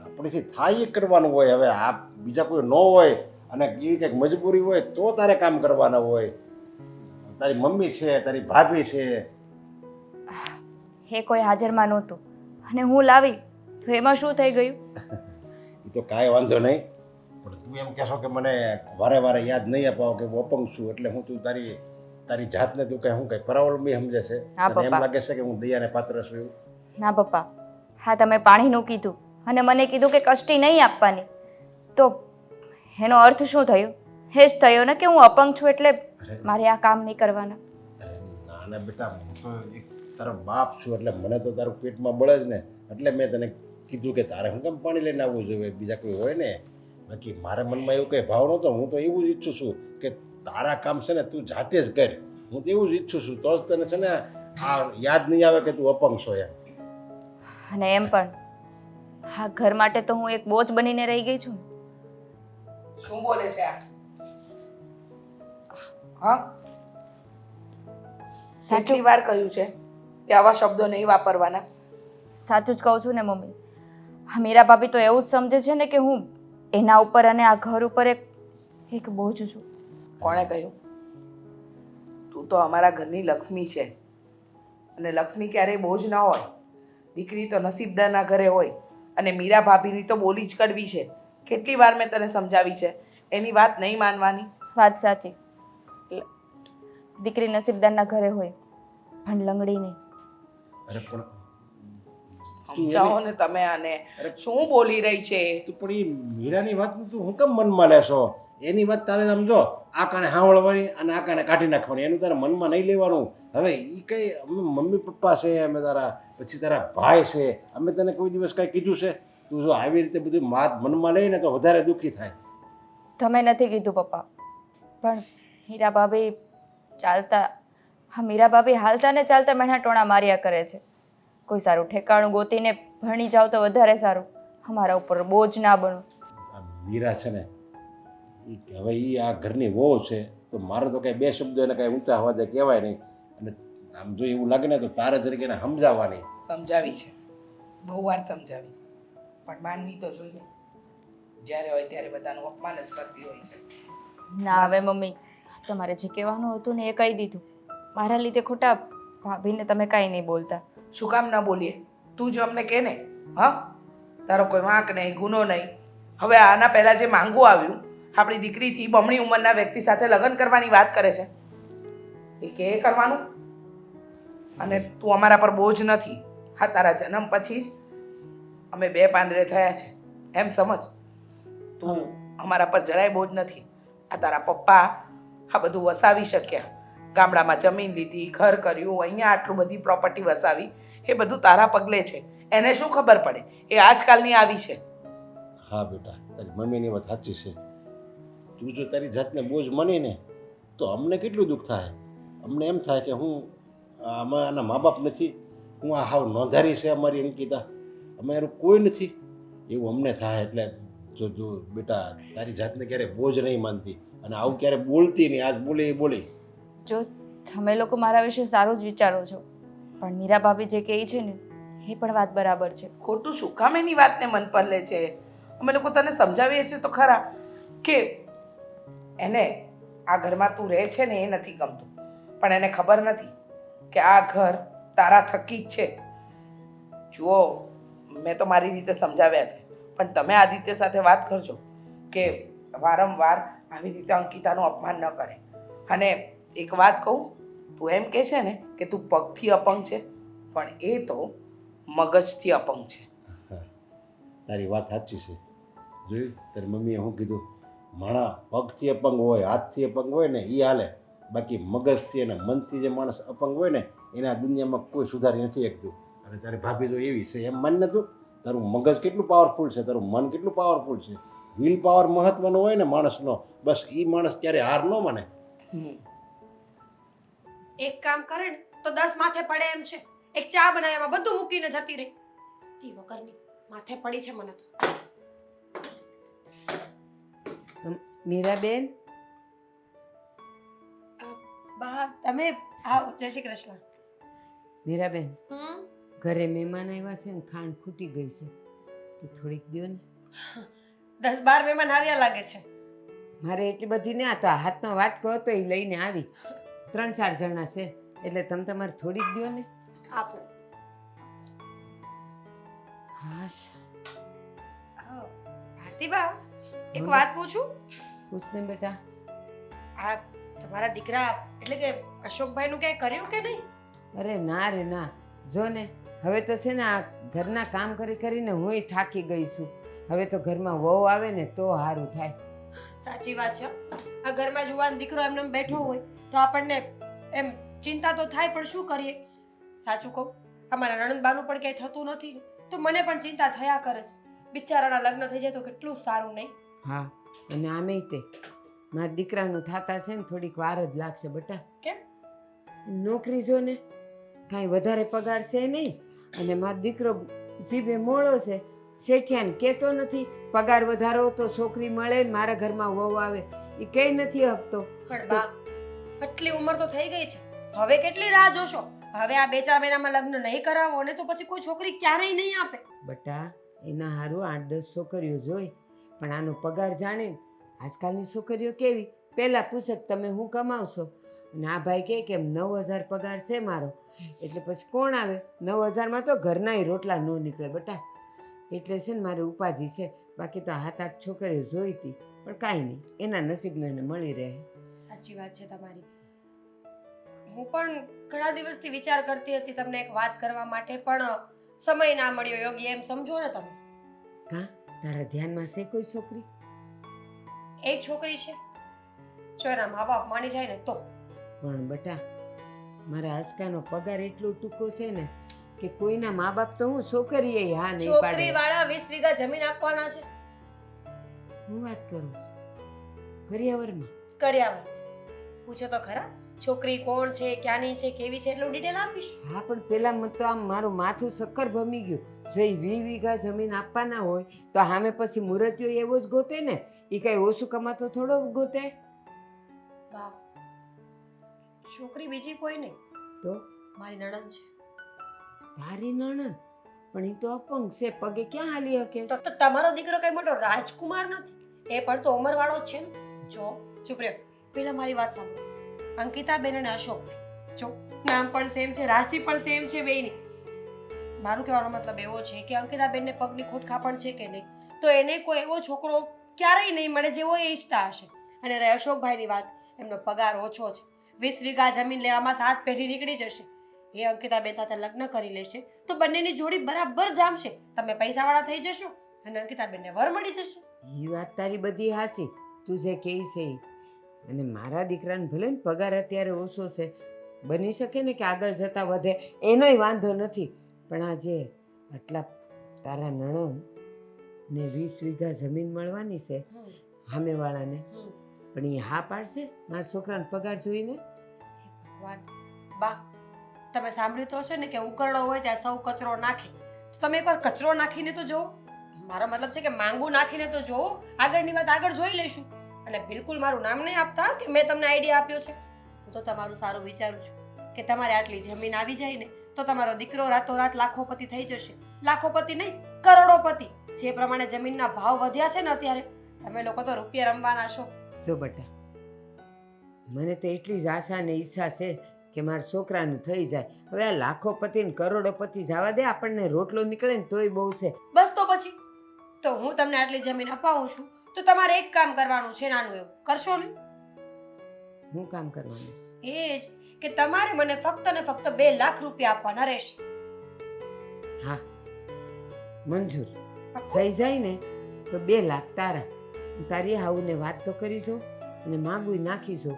આપણીથી થાય એ કરવાનું હોય. હવે આ બીજા કોઈ ન હોય અને એ કંઈક મજબૂરી હોય તો તારે કામ કરવાના હોય. તારી મમ્મી છે, તારી ભાભી છે. એ કોઈ હાજરમાં નહોતું અને હું લાવી તો એમાં શું થઈ ગયું? એ તો કાંઈ વાંધો નહીં, પણ તું એમ કહેશો કે મને વારે વારે યાદ નહીં અપાવો કે હું અપંગ છું એટલે હું તું તારી જાતને તું કંઈ હું કંઈ પરાવલંબી સમજે છે? હા, તને એમ પપ્પા. લાગે છે કે હું દયાને પાત્ર છું એવું? ના પપ્પા, હા તમે પાણીનું કીધું અને મને કીધું કે કષ્ટી નહીં આપવાની, તો એનો અર્થ શું થયો? એ જ થયો ને કે હું અપંગ છું એટલે મારે આ કામ નહીં કરવાના. અરે ના ના બેટા, હું તો એક તારો બાપ છું એટલે મને તો તારું પેટમાં બળે જ ને, એટલે મેં તને કીધું કે તારે હું કેમ પાણી લઈને આવવું જોઈએ, બીજા કોઈ હોય ને. બાકી મારા મનમાં એવું કંઈ ભાવ નહોતો. હું તો એવું જ ઈચ્છું છું કે તારા કામ છે ને તું જાતે જ કર. હું તો એવું જ ઈચ્છું છું, તો જ તને છે ને આ યાદ નહીં આવે કે તું અપંગ છો એમ. અને એમ પણ હા ઘર માટે તો હું એક બોજ બનીને રહી ગઈ છું. શું બોલે છે આ? હા, કેટલી વાર કહ્યું છે કે આવા શબ્દો નહીં વાપરવાના? સાચું જ કહું છું ને મમ્મી. હા મીરા ભાભી તો એવું જ સમજે છે ને કે હું એના ઉપર અને આ ઘર ઉપર એક બોજ છું. કોણે કહ્યું? તું તો અમારા ઘરની લક્ષ્મી છે અને લક્ષ્મી ક્યારેય બોજ ન હોય. દીકરી તો નસીબદારના ઘરે હોય અને મીરા ભાભીની તો બોલી જ કડવી છે. કેટલી વાર મેં તને સમજાવી છે, એની વાત નહીં માનવાની. વાત સાચી, દીકરી નસીબદારના ઘરે હોય પણ લંગડી નહીં. અરે પણ સમજાવો ને તમે આને, શું બોલી રહી છે? તું પણ એ મીરાની વાત તું હું કેમ મનમાં લેશો? એની વાત તારે સમજો, આ કાને સાંભળવાની અને આ કાને કાઢી નાખવાની, એનું તારે મનમાં નહીં લેવાનું. હવે એ કંઈ અમે મમ્મી પપ્પા છે, અમે તારા પછી તારા ભાઈ છે, અમે તને કોઈ દિવસ કાંઈ કીધું છે? તું જો આવી રીતે બધું મનમાં લઈને તો વધારે દુઃખી થાય. તમે નથી કીધું પપ્પા, પણ મીરા ભાભી ચાલતા હા મીરા ભાભી હાલતા ને ચાલતા મેણા ટોણા માર્યા કરે છે. કોઈ સારું ઠેકાણું ગોતીને ભણી જાવ તો વધારે સારું, અમારા ઉપર બોજ ના બનો. આ મીરા છે ને હવે એ આ ઘરની વહુ છે, તો મારે તો કાંઈ બે શબ્દો એને કાંઈ ઊંચા અવાજે કહેવાય નહીં. અને આમ જો એવું લાગે ને તો તારે જરીકે એને સમજાવવાની. સમજાવી છે, બહુ વાર સમજાવી, પણ માનવી તો જોઈએ. જ્યારે હોય ત્યારે બધાનું અપમાન જ કરતી હોય છે. ના હવે મમ્મી, તમારે જે કહેવાનું હતું ને એ કહી દીધું. મારા લીધે ખોટા ભાભીને તમે કાંઈ નહીં બોલતા. શું કામ ના બોલીએ? તું જો અમને કહે ને. હા, તારો કોઈ વાંક નહીં, ગુનો નહીં. હવે આના પહેલાં જે માંગવું આવ્યું, આપણી દીકરીથી બમણી ઉંમરના વ્યક્તિ સાથે લગ્ન કરવાની વાત કરે છે, એ કે કરવાનું? અને તું અમારા પર બોજ નથી. હા, તારા જન્મ પછી જ અમે બે પાંદડે થયા છે એમ સમજ. તું અમારા પર જરાય બોજ નથી. આ તારા પપ્પા આ બધું વસાવી શક્યા, ગામડામાં જમીન લીધી, ઘર કર્યું, અહીંયા આટલું બધી પ્રોપર્ટી વસાવી, એ બધું તારા પગલે છે. એને શું ખબર પડે? એ આજકાલની આવી છે. હા બેટા, તારી મમ્મીની વાત સાચી છે. તું જો તારી જાતને બોજ માનીને તો અમને કેટલું દુઃખ થાય. અમને એમ થાય કે હું આમાં આના મા બાપ નથી, હું આ હાવ નોંધારી છે અમારી અંકિતા, અમે એનું કોઈ નથી, એવું અમને થાય. એટલે જો બેટા તારી જાતને ક્યારેય બોજ નહીં માનતી અને આવું ક્યારે બોલતી નહીં. આજ બોલે એ બોલી. જો તમે લોકો મારા વિશે સારું જ વિચારો છો, પણ મીરા ભાભી જે કહે છે ને એ પણ વાત બરાબર છે. ખોટું શું કામ એની વાતને મન પર લે છે? અમે લોકો તને સમજાવીએ છીએ તો ખરા કે એને આ ઘરમાં તું રહે છે ને એ નથી ગમતું, પણ એને ખબર નથી કે આ ઘર તારા થકી જ છે. જુઓ, મેં તો મારી રીતે સમજાવ્યા છે, પણ તમે આદિત્ય સાથે વાત કરજો કે વારંવાર આવી રીતે અંકિતાનું અપમાન ન કરે. અને એક વાત કહું, તું એમ કહે છે ને કે તું પગથી અપંગ છે, પણ એ તો મગજથી અપંગ છે. તારી વાત સાચી છે. જોયું તારી મમ્મીએ શું કીધું, માણા પગથી અપંગ હોય, હાથથી અપંગ હોય ને એ હાલે, બાકી મગજથી અને મનથી જે માણસ અપંગ હોય ને એના દુનિયામાં કોઈ સુધારી નથી શકતું. અને તારી ભાભી તો એવી છે, એમ માન નતું. તારું મગજ કેટલું પાવરફુલ છે, તારું મન કેટલું પાવરફુલ છે. વિલ પાવર મહત્વનો હોય ને માણસનો, બસ એ માણસ ક્યારે હાર ન માને. એક કામ કરે ને તો 10 માથે પડે એમ છે. એક ચા બનાવ્યામાં બધું મૂકીને જતી રહી. તી વગરની માથે પડી છે મને તો. મીરાબેન, બા તમે આવો. જય શ્રી કૃષ્ણ. મીરાબેન, હમ ઘરે મહેમાન આવ્યા છે ને ખાંડ ખૂટી ગઈ છે, તો થોડીક દ્યો ને. 10-12 મહેમાન આવ્યા લાગે છે. મારે એટલી બધી ને આ તો હાથમાં વાટકો હતો એ લઈને આવી. 3-4 જણા છે એટલે તમે તમારે થોડીક દ્યો ને. આપો. હાશ, ભારતી બા એક વાત પૂછું? પૂછને બેટા. આ તમારા દીકરા એટલે કે અશોકભાઈ નું ક્યાંય કર્યું કે નહીં? અરે ના રે ના, જો ને હવે તો છે ને આ ઘરના કામ કરી કરીને હુંય થાકી ગઈ છું. હવે તો ઘરમાં વહુ આવે ને તો સારું થાય. સાચી વાત છે. આ ઘરમાં જુવાન દીકરો એમને એમ બેઠો હોય તો આપણને એમ ચિંતા તો થાય, પણ શું કરીએ? સાચું કહું, અમારા નણંદબાનું પણ ક્યાંય થતું નથી ને તો મને પણ ચિંતા થયા કરે છે. બિચારાના લગ્ન થઈ જાય તો કેટલું સારું નહીં? હા, અને આમેય તે મારા દીકરાનું થાતા છે ને થોડીક વાર જ લાગશે બેટા. કેમ? નોકરી જો ને કાંઈ વધારે પગાર છે નહીં, અને મારો દીકરો જીભે મોળો છે. શેઠિયાને કહેતો નથી પગાર વધારો તો છોકરી મળે ને મારા ઘરમાં વહુ આવે, એ કંઈ નથી હકતો. પણ બા આટલી ઉંમર તો થઈ ગઈ છે, હવે કેટલી રાહ જોશો? હવે આ 2-4 મહિનામાં લગ્ન નહીં કરાવો ને તો પછી કોઈ છોકરી ક્યારેય નહીં આપે. બટા, એના હારું 8-10 છોકરીઓ જોઈ, પણ આનો પગાર જાણે. આજકાલની છોકરીઓ કેવી, પહેલાં પૂછે કે તમે શું કમાવશો, અને આ ભાઈ કહે કે 9,000 પગાર છે મારો, એટલે પછી કોણ આવે? 9,000માં તો ઘરનાય રોટલા ન નીકળે બેટા. એટલે છે ને મારી ઉપાધિ છે, બાકી તો 7-8 છોકરીઓ જોઈ હતી, પણ કાંઈ નહીં, એના નસીબનો એને મળી રહે. સાચી વાત છે તમારી. હું પણ ઘણા દિવસથી વિચાર કરતી હતી તમને એક વાત કરવા માટે, પણ સમય ના મળ્યો યોગી, એમ સમજો ને તમે. કાં તારા ધ્યાનમાં છે કોઈ છોકરી? એક છોકરી છે, જો એના મા બાપ માની જાય ને તો. પણ બટા, મારા આસકાનો પગાર એટલો ટૂંકો છે ને કે કોઈના મા બાપ તો હું છોકરીએ હા નહીં છોકરી પાડે. વાળા 20 વીઘા જમીન આપવાના છે. હું વાત કરું છું કરિયાવરમાં. કર્યા પૂછો તો ખરા, છોકરી કોણ છે, ક્યાંની છે, કેવી છે, એટલું ડિટેલ આપીશ. હા, પણ પેલા મને તો આમ મારું માથું શક્કર ભમી ગયું. જો એ 20 વીઘા જમીન આપવાના હોય તો સામે પછી મુરતીઓ એવો જ ગોતે ને, એ કઈ ઓછું કમાતો થોડો ગોતે. બા છોકરી બીજી કોઈ નહીં, તો મારી નણંદ છે. તારી નણંદ? પણ એ તો અપંગ છે, પગે ક્યાં હાલી શકે? તો તમારો દીકરો કઈ મોટો રાજકુમાર નથી, એ પણ તો ઉંમરવાળો જ છે ને. જો ચૂપ રહ્યો, પેલા મારી વાત સાંભળો. અંકિતાબેન અને અશોક, જો નામ પણ સેમ છે, રાશિ પણ સેમ છે બેયની. મારું કહેવાનો મતલબ એવો છે કે અંકિતાબેનને પગની ખોટખા પણ છે કે નહીં, તો એને કોઈ એવો છોકરો ક્યારેય નહીં મળે જેવો એ ઈચ્છતા હશે. અને રહે અશોકભાઈની વાત, એમનો પગાર ઓછો છે, 20 વીઘા જમીન લેવામાં 7 પેઢી નીકળી જશે. એ અંકિતાબેન સાથે લગ્ન કરી લેશે તો બંનેની જોડી બરાબર જામશે. તમે પૈસાવાળા થઈ જશો અને અંકિતાબેનને વર મળી જશે. એ વાત તારી બધી હાચી, તું જે કહે છે ઈ. અને મારા દીકરાને ભલે ને પગાર અત્યારે ઓછો છે, બની શકે ને કે આગળ જતા વધે, એનોય વાંધો નથી, પણ આ જે આટલા તારા નણંદ ને 20 વીઘા જમીન મળવાની છે સામેવાળાને, પણ એ હા પાડશે મારા છોકરાનો પગાર જોઈને? ભગવાન બા, તમે સાંભળ્યું તો હશે ને કે ઉકરડો હોય ત્યાં સૌ કચરો નાખે. તો તમે એકવાર કચરો નાખીને તો જુઓ. મારો મતલબ છે કે માંગુ નાખીને તો જુઓ. આગળની વાત આગળ જોઈ લઈશું. અને બિલકુલ મારું નામ નહીં આપતા કે મેં તમને આઈડિયા આપ્યો છે. હું તો તમારું સારું વિચારું છું કે તમારે આટલી જમીન આવી જાય ને તો તમારો દીકરો રાતોરાત લાખોપતિ થઈ જશે. લાખોપતિ નહીં, કરોડોપતિ. જે પ્રમાણે જમીનના ભાવ વધ્યા છે ને અત્યારે, તમે લોકો તો રૂપિયા રમવાના છો. જો બટા, મને તો એટલી જ આશા ને ઈચ્છા છે કે મારા છોકરાનું થઈ જાય. હવે આ લાખોપતિ ને કરોડોપતિ જવા દે, આપણને રોટલો નીકળે ને તોય બહુ છે. બસ તો પછી તો હું તમને આટલી જમીન અપાવું છું તો તમારે એક કામ કરવાનું છે, નાનું એવું. કરશો ને? હું કામ કરવાનું? એ જ કે તમારે મને ફક્ત ને ફક્ત 2 લાખ રૂપિયા આપવાના રહેશે. હા, મંજૂર. થઈ જાય ને તો 2 લાખ તારા. તારી હાઉને વાત તો કરીશું અને માગું નાખીશું.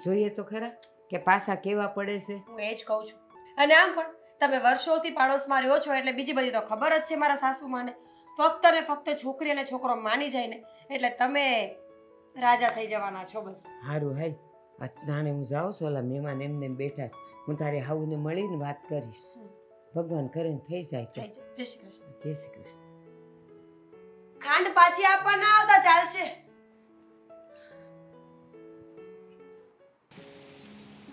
જોઈએ તો ખરા કે પાછા કેવા પડે છે. હું એ જ કહું છું. અને આમ પણ તમે વર્ષોથી પાડોશમાં રહ્યો છો એટલે બીજી બધી તો ખબર જ છે મારા સાસુમાને. ફક્ત ને ફક્ત છોકરી અને છોકરો માની જાય ને એટલે તમે રાજા થઈ જવાના છો બસ. સારું હાલ અચનાણે હું જાઉં છું. ઓલા મહેમાન એમને એમ બેઠા છે. હું તારી હાઉને મળીને વાત કરીશ. ભગવાન કરે ને થઈ જાય તો. થઈ જાય. જય શ્રી કૃષ્ણ. જય શ્રી કૃષ્ણ. ખાંડ પાછી આપવા ના આવતા ચાલશે.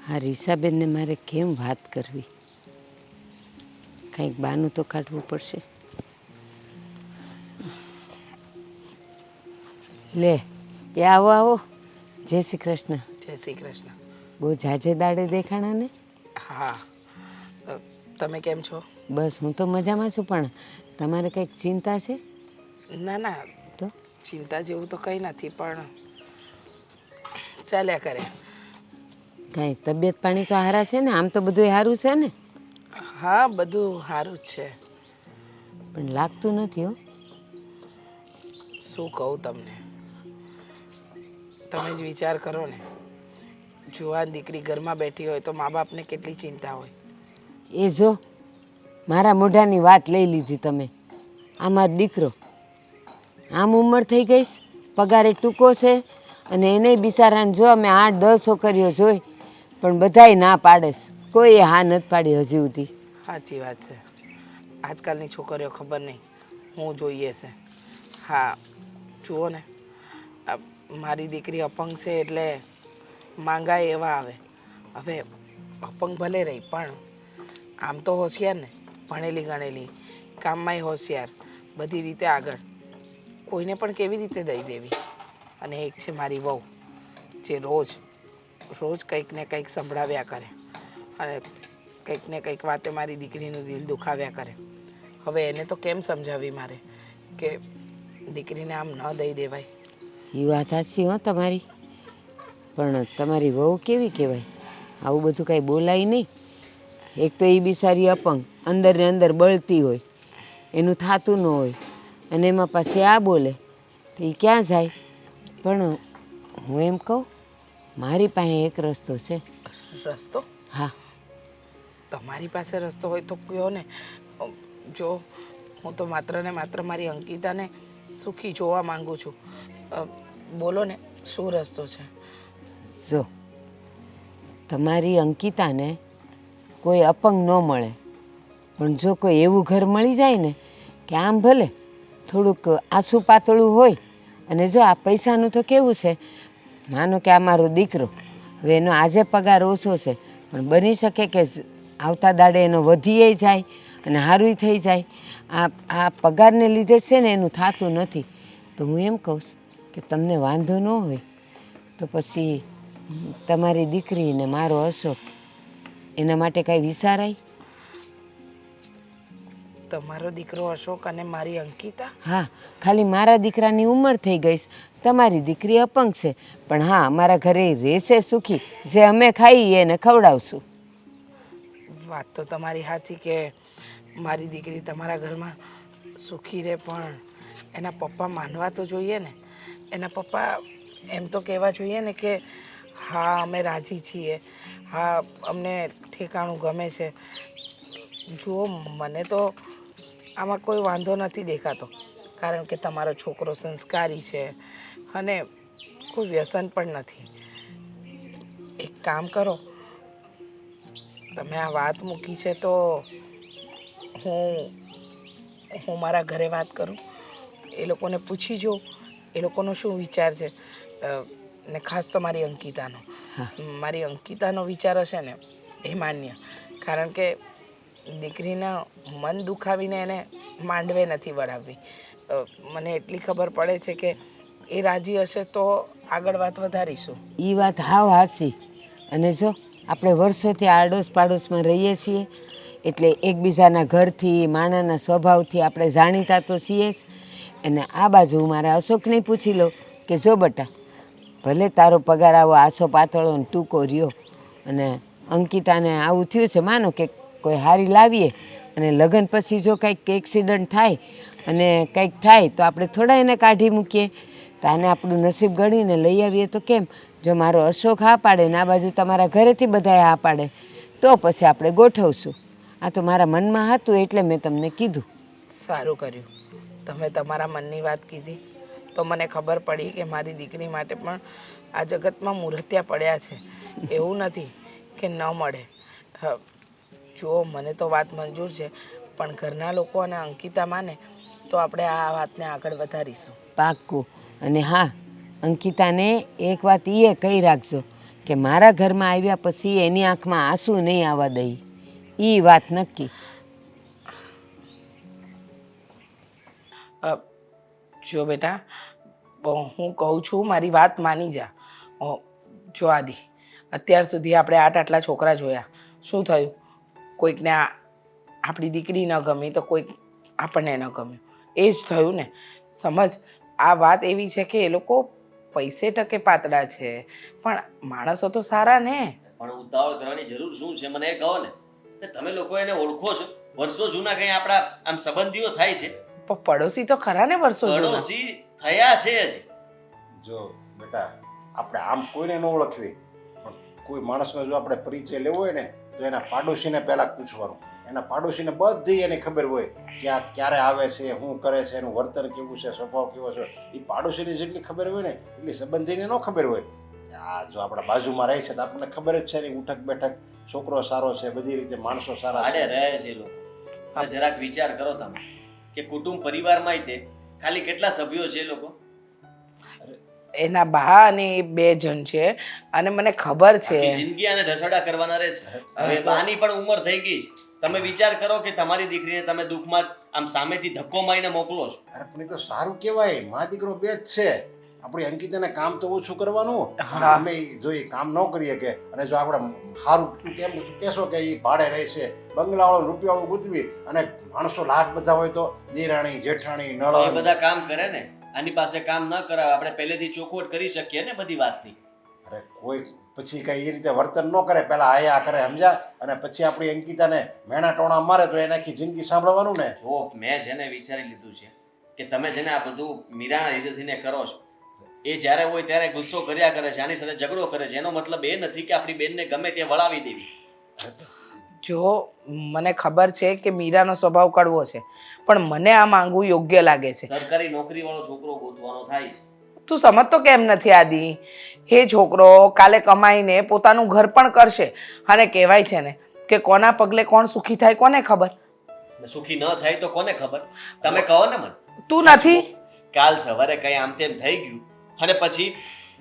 આ રીસાબેનને મારે કેમ વાત કરવી? કંઈક બાનું તો કાઢવું પડશે. લે એ આવો આવો. જય શ્રી કૃષ્ણ. જય શ્રી કૃષ્ણ. બહુ ઝાઝે દાડે દેખાણા ને? હા, તમે કેમ છો? બસ હું તો મજામાં છું, પણ તમારે કંઈક ચિંતા છે? ના ના, તો ચિંતા જેવું તો કંઈ નથી, પણ ચાલ્યા કરે. કાંઈ તબિયત પાણી તો સારા છે ને? આમ તો બધું સારું છે ને? હા, બધું સારું જ છે. પણ લાગતું નથી હો. શું કહું તમને, તમે જ વિચાર કરો ને. જુવાન દીકરી ઘરમાં બેઠી હોય તો મા બાપને કેટલી ચિંતા હોય. એ જો મારા મોઢાની વાત લઈ લીધી તમે. આ મારો દીકરો આમ ઉંમર થઈ ગઈશ, પગારે ટૂંકો છે, અને એને બિચારાને જો અમે 8-10 છોકરીઓ જોઈ પણ બધાય ના પાડેસ. કોઈ હા નથી પાડી હજી સુધી. સાચી વાત છે. આજકાલની છોકરીઓ ખબર નહીં હું જોઈએ છે. હા, જુઓ ને, આ મારી દીકરી અપંગ છે એટલે માંગાય એવા આવે. હવે અપંગ ભલે રહી પણ આમ તો હોશિયાર ને, ભણેલી ગણેલી, કામમાંય હોશિયાર, બધી રીતે આગળ. કોઈને પણ કેવી રીતે દઈ દેવી? અને એક છે મારી વહુ, જે રોજ કંઈક ને કંઈક સંભળાવ્યા કરે અને કંઈક ને કંઈક વાતે મારી દીકરીનું દિલ દુખાવ્યા કરે. હવે એને તો કેમ સમજાવી મારે કે દીકરીને આમ ન દઈ દેવાય? એ વાત સાચી હો તમારી, પણ તમારી વહુ કેવી કહેવાય? આવું બધું કાંઈ બોલાય નહીં. એક તો એ બિચારી અપંગ, અંદર ને અંદર બળતી હોય, એનું થાતું ન હોય, અને એમાં પાછી આ બોલે તો એ ક્યાં જાય? પણ હું એમ કહું, મારી પાસે એક રસ્તો છે. રસ્તો? હા. તમારી પાસે રસ્તો હોય તો કહો ને. જો હું તો માત્ર ને માત્ર મારી અંકિતાને સુખી જોવા માંગુ છું. બોલો ને, શું રસ્તો છે? જો તમારી અંકિતાને કોઈ અપંગ ન મળે, પણ જો કોઈ એવું ઘર મળી જાય ને કે આમ ભલે થોડુંક આસુ પાતળું હોય, અને જો આ પૈસાનું તો કેવું છે, માનો કે આ મારો દીકરો, હવે એનો આજે પગાર ઓછો છે, પણ બની શકે કે આવતા દાડે એનો વધીએ જાય અને સારું થઈ જાય. આ પગારને લીધે છે ને એનું થતું નથી. તો હું એમ કહું કે તમને વાંધો ન હોય તો પછી તમારી દીકરીને મારો અશોક, એના માટે કાંઈ વિચારાય? તમારો દીકરો અશોક અને મારી અંકિતા? હા, ખાલી મારા દીકરાની ઉંમર થઈ ગઈ, તમારી દીકરી અપંગ છે, પણ હા અમારા ઘરે રહેશે સુખી, જે અમે ખાઈએ એને ખવડાવશું. વાત તો તમારી સાચી કે મારી દીકરી તમારા ઘરમાં સુખી રહે, પણ એના પપ્પા માનવા તો જોઈએ ને. એના પપ્પા એમ તો કહેવા જોઈએ ને કે હા અમે રાજી છીએ, હા અમને ઠેકાણું ગમે છે. જુઓ, મને તો આમાં કોઈ વાંધો નથી દેખાતો, કારણ કે તમારો છોકરો સંસ્કારી છે અને કોઈ વ્યસન પણ નથી. એક કામ કરો, તમે આ વાત મૂકી છે તો હું મારા ઘરે વાત કરું, એ લોકોને પૂછી જોઉં એ લોકોનો શું વિચાર છે. ને ખાસ તો મારી અંકિતાનો. મારી અંકિતાનો વિચાર હશે ને એ માન્ય, કારણ કે દીકરીના મન દુખાવીને એને માંડવે નથી વળાવવી. મને એટલી ખબર પડે છે કે એ રાજી હશે તો આગળ વાત વધારીશું. એ વાત હાવ હાચી. અને જો આપણે વર્ષોથી આડોશ પાડોશમાં રહીએ છીએ એટલે એકબીજાના ઘરથી, માણાના સ્વભાવથી આપણે જાણીતા તો છીએ જ. અને આ બાજુ મારા અશોકને પૂછી લો કે જો બટા, ભલે તારો પગાર આવો આછો પાતળો ને ટૂંકો રહ્યો, અને અંકિતાને આવું થયું છે, માનો કે કોઈ હારી લાવીએ અને લગ્ન પછી જો કંઈક એક્સિડન્ટ થાય અને કંઈક થાય તો આપણે થોડા એને કાઢી મૂકીએ. તો આને આપણું નસીબ ગણીને લઈ આવીએ તો કેમ? જો મારો અશોક હા પાડે ને આ બાજુ તમારા ઘરેથી બધાએ હા પાડે તો પછી આપણે ગોઠવશું. આ તો મારા મનમાં હતું એટલે મેં તમને કીધું. સારું કર્યું તમે તમારા મનની વાત કીધી તો મને ખબર પડી કે મારી દીકરી માટે પણ આ જગતમાં મૂર્તિયા પડ્યા છે. એવું નથી કે ન મળે. જો મને તો વાત મંજૂર છે પણ ઘરના લોકો અને અંકિતા માને તો આપણે આ વાતને આગળ વધારીશું. પાક્કું. અને હા, અંકિતાને એક વાત એ કહી રાખજો કે મારા ઘરમાં આવ્યા પછી એની આંખમાં આંસુ નહીં આવવા દઈ. એ વાત નક્કી. જો બેટા હું કહું છું મારી વાત માની જા. જો આદિ અત્યાર સુધી આપણે આટલા છોકરા જોયા, શું થયું? કોઈકને આપણી દીકરી ન ગમી તો કોઈક આપણને ન ગમ્યું, એ જ થયું ને. સમજ, આ વાત એવી છે કે એ લોકો પૈસે ટકે પાતળા છે પણ માણસો તો સારા ને. પણ ઉતાવળ કરવાની જરૂર શું છે મને એ કહો ને. તમે લોકો એને ઓળખો છો, વર્ષો જૂના કંઈ આપણા આમ સંબંધીઓ થાય છે. પણ પડોશી તો ખરા ને વર્ષો જૂના. પડોશી થયા છે હજી. જો બેટા, આપણે આમ કોઈને ન ઓળખવી, પણ કોઈ માણસનો જો આપણે પરિચય લેવો હોય ને તો એના પાડોશીને પહેલાં પૂછવાનું. એના પાડોશીને બધી એની ખબર હોય કે આ ક્યારે આવે છે, શું કરે છે, એનું વર્તન કેવું છે, સ્વભાવ કેવો છે. એ પાડોશીને જેટલી ખબર હોય ને એટલી સંબંધીને ન ખબર હોય. આ જો આપણા બાજુમાં રહે છે તો આપણને ખબર જ છે એની ઉઠક બેઠક, છોકરો સારો છે, બધી રીતે માણસો સારા આડે છે. રહે છે એ લોકો. હવે જરાક વિચાર કરો તમે કે કુટુંબ પરિવારમાં તે ખાલી કેટલા સભ્યો છે એ લોકો? એના બા અને એ 2 જણ છે અને મને ખબર છે. આખી જિંદગી આને ઢસડા કરવાના રહેશે. હવે બાની પણ ઉંમર થઈ ગઈ છે. તમે વિચાર કરો કે તમારી દીકરીને તમે દુઃખમાં આમ સામેથી ધક્કો મારીને મોકલો છો. અરે પણ એ તો સારું કહેવાય, મા દીકરો 2 જ છે. આપણી અંકિતાને કામ તો ઓછું કરવાનું. અને હા. અમે જો એ કામ ન કરીએ કે અને જો આપણે સારું તું કેમ કહેશો કે એ ભાડે રહે છે, બંગલાવાળો રૂપિયાવાળો ગુજવી અને માણસો લાટ બધા હોય તો દેરાણી જેઠાણી એ નળણ બધા કામ કરે ને, આની પાસે કામ ન કરાવે. આપણે પહેલેથી ચોખવટ કરી શકીએ ને બધી વાતની. અરે કોઈ પછી કઈ એ રીતે વર્તન ન કરે, પહેલા આયા કરે સમજ્યા, અને પછી આપણી અંકિતાને મેણા ટોણા મારે તો એને આખી જિંદગી સાંભળવાનું ને. જો મેં જેને વિચારી લીધું છે કે તમે જેને આ બધું મીરાના લીધેથી ને કરો છો, એ જ્યારે હોય ત્યારે ગુસ્સો કર્યા કરે છે, આની સાથે ઝઘડો કરે છે. એનો મતલબ એ નથી કે આપણી બેનને ગમે તે વળાવી દેવી. જો મને ખબર છે કે મીરાનો સ્વભાવ કડવો છે પણ મને આ માંગવું યોગ્ય લાગે છે. સરકારી નોકરીવાળો છોકરો ગોતવાનો થાય છે. તું સમજતો કેમ નથી આદિ? એ છોકરો કાલે કમાઈને પોતાનું ઘર પણ કરશે અને કહેવાય છે ને કે કોના પગલે કોણ સુખી થાય કોને ખબર. ને સુખી ન થાય તો કોને ખબર? તમે કહો ને મને. તું નથી? કાલ સવારે કઈ આમ તેમ થઈ ગયું અને પછી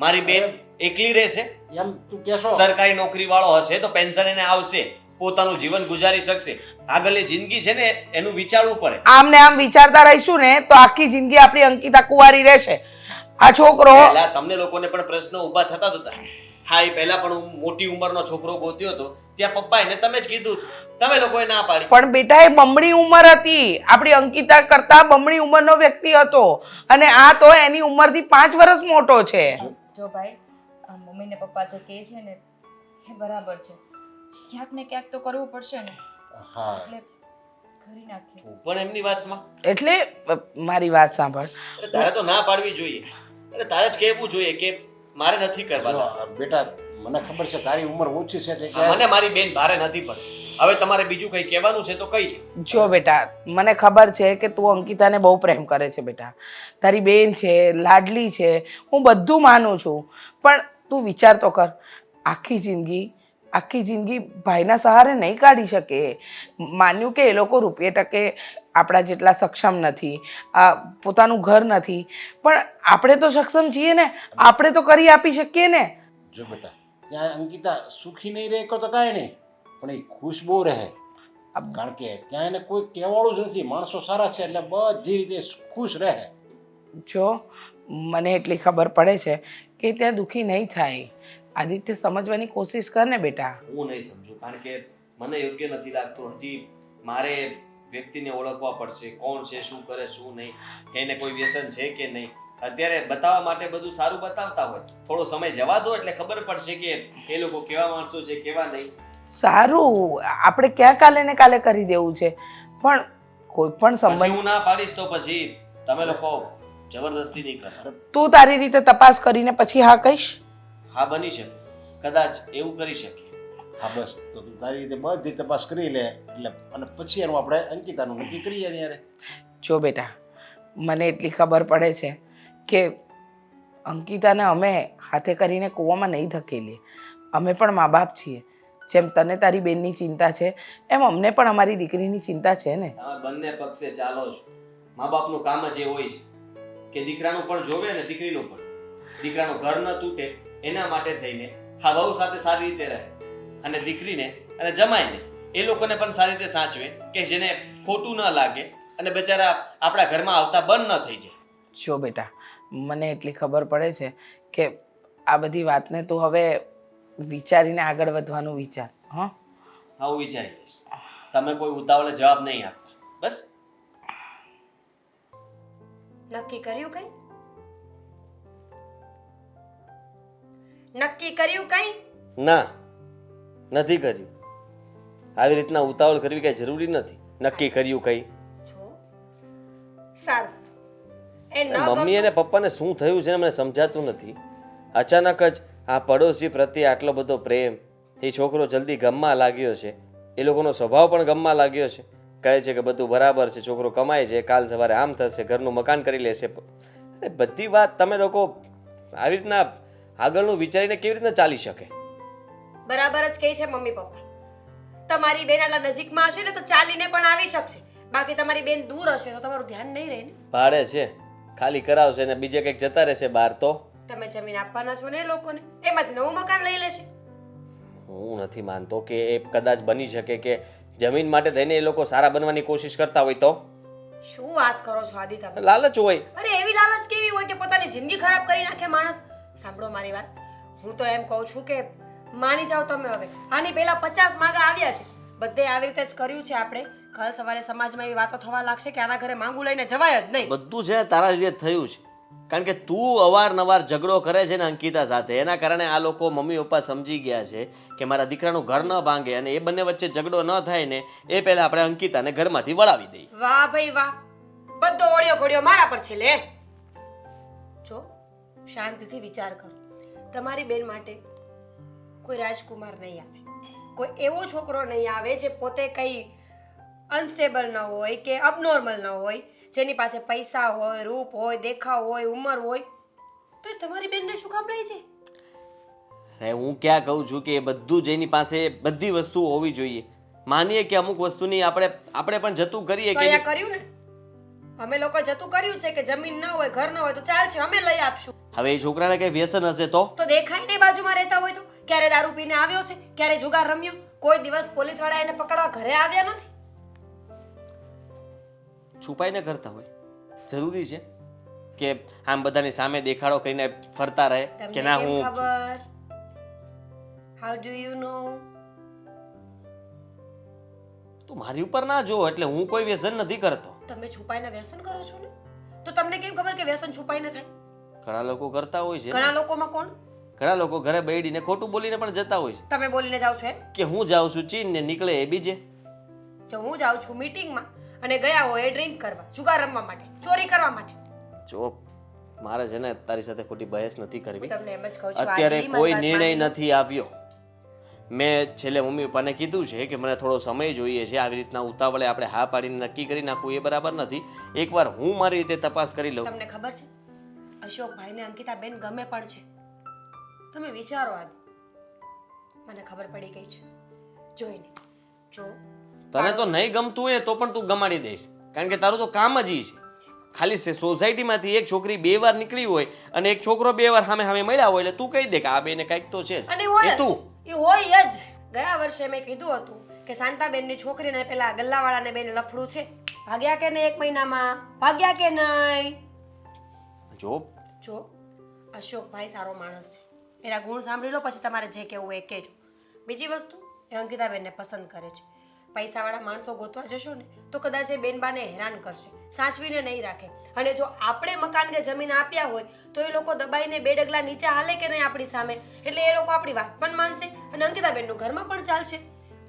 મારી બેન એકલી રહેશે? એમ તું કહેશો સરકારી નોકરી વાળો હશે તો પેન્શન એને આવશે, પોતાનું જીવન ગુજારી શકશે. આગળની જિંદગી છે ને એનું વિચારવું પડે. આમ ને આમ વિચારતા રહીશું ને તો આખી જિંદગી આપણી અંકિતા કુંવારી રહેશે. આ છોકરો પહેલા તમને લોકોને પણ પ્રશ્નો ઊભા થતા હતા. હા, એ પહેલા પણ હું મોટી ઉંમરનો છોકરો ગોત્યો હતો, ત્યાં પપ્પાએ ને તમે જ કીધું, તમે લોકોએ ના પાડી. પણ બેટા એ બમણી ઉંમર હતી, આપણી અંકિતા કરતા બમણી ઉંમરનો વ્યક્તિ હતો અને આ તો એની ઉંમરથી 5 વર્ષ મોટો છે. જો ભાઈ, આ મમ્મી ને પપ્પા જે કહે છે ને એ બરાબર છે. ક્યાંક ને ક્યાંક તો કરવું પડશે ને, હા એટલે કરી નાખીએ. હું પણ એમની વાતમાં. એટલે મારી વાત સાંભળ. અરે તારે તો ના પાડવી જોઈએ અને તારે જ કહેવું જોઈએ કે મારે નથી કરવાનું. જો બેટા મને ખબર છે તારી ઉંમર ઓછી છે તે મને મારી બેન ભારે નથી પડતી. હવે તમારે બીજું કંઈ કહેવાનું છે તો કહી દે. જો બેટા, મને ખબર છે કે તું અંકિતાને બહુ પ્રેમ કરે છે બેટા. તારી બેન છે, લાડલી છે, હું બધું માનું છું પણ તું વિચાર તો કર, આખી જિંદગી ભાઈના સહારે નહીં કાઢી શકે. માન્યું કે એ લોકો રૂપિયે ટકે આપણા જેટલા સક્ષમ નથી, પોતાનું ઘર નથી, પણ આપણે તો સક્ષમ છીએ ને, આપણે તો કરી આપી શકીએ ને. જો બેટા ત્યાં અંકિતા સુખી નહીં રહે તો કાંઈ નહીં, પણ એ ખુશ બહુ રહે. કારણ કે ત્યાં એને કોઈ કહેવાળું જ નથી, માણસો સારા છે એટલે બધી રીતે ખુશ રહે. જો મને એટલી ખબર પડે છે કે ત્યાં દુઃખી નહીં થાય. આદિત્ય સમજવાની કોશિશ કર ને બેટા. હું નહીં સમજુ કારણ કે મને યોગ્ય નથી લાગતું. હજી મારે વ્યક્તિને ઓળખવા પડશે, કોણ છે, શું કરે, શું નહીં, એને કોઈ વ્યસન છે કે નહીં. અત્યારે બતાવવા માટે બધું સારું બતાવતા હોય, થોડો સમય જવા દો એટલે ખબર પડશે કે એ લોકો કેવા માણસો છે કેવા નહીં. સારું, આપણે ક્યાં કાલે ને કાલે કરી દેવું છે પણ કોઈ પણ પછી સંબંધ હું ના પાડીશ તો પછી તમે લોકો જબરદસ્તી નહીં કરો. તું તારી રીતે તપાસ કરીને પછી હા કહીશ. હા બની શકે, કદાચ એવું કરી શકીએ. હા બસ તો તું તારી રીતે બધી તપાસ કરી લે એટલે અને પછી એનું આપણે અંકિતાનું નક્કી કરીએ ને યાર. જો બેટા, મને એટલી ખબર પડે છે કે અંકિતાને અમે હાથે કરીને કૂવામાં નહીં ધકેલીએ. અમે પણ મા બાપ છીએ. જેમ તને તારી બેનની ચિંતા છે એમ અમને પણ અમારી દીકરીની ચિંતા છે ને. તમે બંને પક્ષે ચાલો છો. મા બાપનું કામ જ એ હોય છે કે દીકરાનું પણ જોવે અને દીકરીનું પણ. દીકરાનું ઘર ન તૂટે એના માટે થઈને હા વહુ સાથે સારી રીતે રહે અને દીકરીને અને જમાઈને એ લોકોને પણ સારી રીતે સાચવે કે જેને ખોટું ન લાગે અને બચારા આપણા ઘરમાં આવતા બંધ ન થઈ જાય. જો બેટા, મને એટલી ખબર પડે છે કે આ બધી વાતને તું હવે વિચારીને આગળ વધવાનું વિચાર. હા, હું વિચારી લઈશ. તમે કોઈ ઉતાવળે જવાબ નહીં આપતા. બસ. નક્કી કર્યું કઈ? નક્કી કર્યું કઈ? ના, નથી કર્યું. આવી રીતના ઉતાવળ કરવી કઈ જરૂરી નથી. નક્કી કર્યું કઈ? જો સારું, એ ન મમ્મી અને પપ્પાને શું થયું છે મને સમજાતું નથી. અચાનક જ આ પડોશી પ્રત્યે આટલો બધો પ્રેમ. એ છોકરો જલ્દી ગમવા લાગ્યો છે. એ લોકોનો સ્વભાવ પણ ગમવા લાગ્યો છે. કહે છે કે બધું બરાબર છે, છોકરો કમાય છે, કાલ સવારે આમ થશે, ઘરનું મકાન કરી લેશે. અરે બધી વાત તમે લોકો આવી રીતના આગળનું વિચારીને કેવી રીતના ચાલી શકે? બરાબર જ કહે છે મમ્મી પપ્પા. તમારી બેન આટલા નજીકમાં હશે ને તો ચાલીને પણ આવી શકશે. બાકી તમારી બેન દૂર હશે તો તમારું ધ્યાન નહીં રહે ને. ભાડે છે, ખાલી કરાવશે ને બીજે કંઈક જતા રહેશે બહાર તો. તમે જમીન આપવાના છો ને એ લોકોને, એમાંથી નવું મકાન લઈ લેશે. હું નથી માનતો કે એ કદાચ બની શકે કે જમીન માટે થઈને એ લોકો સારા બનવાની કોશિશ કરતા હોય તો. શું વાત કરો છો આદિ તમે? લાલચ હોય. અરે એવી લાલચ કેવી હોય કે પોતાની જિંદગી ખરાબ કરી નાખે માણસ? સાંભળો મારી વાત, હું તો એમ કહું છું કે માની જાઓ તમે હવે. આની પહેલા 50 માંગા આવ્યા છે, બધે આવી રીતે જ કર્યું છે આપણે. કાલ સવારે સમાજમાં એવી વાતો થવા લાગશે કે આના ઘરે માંગુ લઈને જવાય જ નહીં. બધું છે તારા લીધે થયું છે. કારણ કે તું અવારનવાર ઝઘડો કરે છે ને અંકિતા સાથે, એના કારણે આ લોકો મમ્મી પપ્પા સમજી ગયા છે કે મારા દીકરાનું ઘર ન ભાંગે અને એ બંને વચ્ચે ઝઘડો ન થાય ને એ પહેલા આપણે અંકિતાને ઘરમાંથી વળાવી દઈએ. વાહ ભાઈ વાહ, બધો ઓળિયો ઘોડિયો મારા પર છે લે. જો શાંતિથી વિચાર કરો. તમારી બેન માટે કોઈ રાજકુમાર નહીં આવે, કોઈ એવો છોકરો નહીં આવે જે પોતે કઈ અનસ્ટેબલ ન હોય કે અબનોર્મલ ન હોય, જેની પાસે પૈસા હોય, રૂપ હોય, દેખાવ હોય, ઉંમર હોય. તો એ તમારી બેનને શું કામ લઈ છે? અરે હું ક્યાં કહું છું કે એ બધું જ એની પાસે બધી વસ્તુઓ હોવી જોઈએ. માનીએ કે અમુક વસ્તુની આપણે પણ જતું કરીએ તો કે અહીંયા કર્યું ને, અમે લોકો જતું કર્યું છે કે જમીન ન હોય, ઘર ન હોય તો ચાલશે, અમે લઈ આપશું. હવે એ છોકરાને કઈ વ્યસન હશે તો દેખાય નહીં બાજુમાં રહેતા હોય તો. ક્યારે દારૂ પીને આવ્યો છે, ક્યારે જુગાર રમ્યો, કોઈ દિવસ પોલીસ વાળા એને પકડવા ઘરે આવ્યા નથી. છુપાઈને કરતા હોય. જરૂરી છે કે આમ બધાની સામે દેખાડો કરીને ફરતા રહે કે તમને ના કેમ હું ખબર? How do you know? તું મારી ઉપર ના જો એટલે હું કોઈ વ્યસન નથી કરતો. તમે છુપાઈને વ્યસન કરો છો ને, તો તમને કેમ ખબર કે વ્યસન છુપાઈને થાય? ઘણા લોકો કરતા હોય છે. ઘણા લોકોમાં કોણ? ઘણા લોકો ઘરે બેડીને ખોટું બોલીને પણ જતા હોય છે તમે બોલીને જાઓ છો એમ? કે હું જાઉં છું ચીન ને નીકળે એ બીજે. જો હું જાઉં છું મીટિંગમાં અને ગયા હોય ડ્રિંક કરવા, જુગાર રમવા માટે, ચોરી કરવા માટે. જો મારે છે ને તારી સાથે ખોટી બહેસ નથી હું કરવી. તમને એમ જ કહું છું, અત્યારે આદિ, મારી કોઈ વાત નિર્ણય માની લો. નથી આવ્યો. મેં છેલ્લે મમ્મી પપ્પાને કીધું છે કે મને થોડો સમય જોઈએ છે. આવી રીતના ઉતાવળે આપણે હા પાડીને નક્કી કરી નાખવું એ બરાબર નથી. એકવાર હું મારી રીતે તપાસ કરી લઉં. તમને ખબર છે અશોકભાઈને અંકિતાબેન ગમે પણ છે. તમે વિચારો આદિ, મને ખબર પડી ગઈ છે જોઈને. જો તને તો નહીં ગમતું હોય ને તો પણ તું ગમાડી દઈશ. કારણ કે તારું તો કામ જ ઈ છે. ખાલી સોસાયટીમાંથી એક છોકરી 2 વાર નીકળી હોય અને એક છોકરો 2 વાર સામે સામે મળ્યા હોય એટલે તું કહી દે કે આ બેને કંઈક તો છે જ. અને હોય એ તું જ, એ હોય જ. ગયા વર્ષે મેં કીધું હતું કે શાંતાબેનની છોકરીને પેલા ગલ્લાવાળાને બેને લફડું છે. ભાગ્યા કે નહીં 1 મહિનામાં? ભાગ્યા કે નહીં? જો અશોકભાઈ સારો માણસ છે, એના ગુણ સાંભળી લો, પછી તમારે જે કહેવું એ કહેજો. બીજી વસ્તુ, એ અંકિતાબેનને પસંદ કરે છે. પૈસાવાળા માણસો ગોતવા જશો ને તો કદાચ એ બેનબાને હેરાન કરશે, સાચવીને નહીં રાખે. અને જો આપણે મકાન કે જમીન આપ્યા હોય તો એ લોકો દબાઈને 2 ડગલા નીચે હાલે કે નહીં આપણી સામે, એટલે એ લોકો આપણી વાત પણ માનશે અને અંકિતાબેનનું ઘરમાં પણ ચાલશે.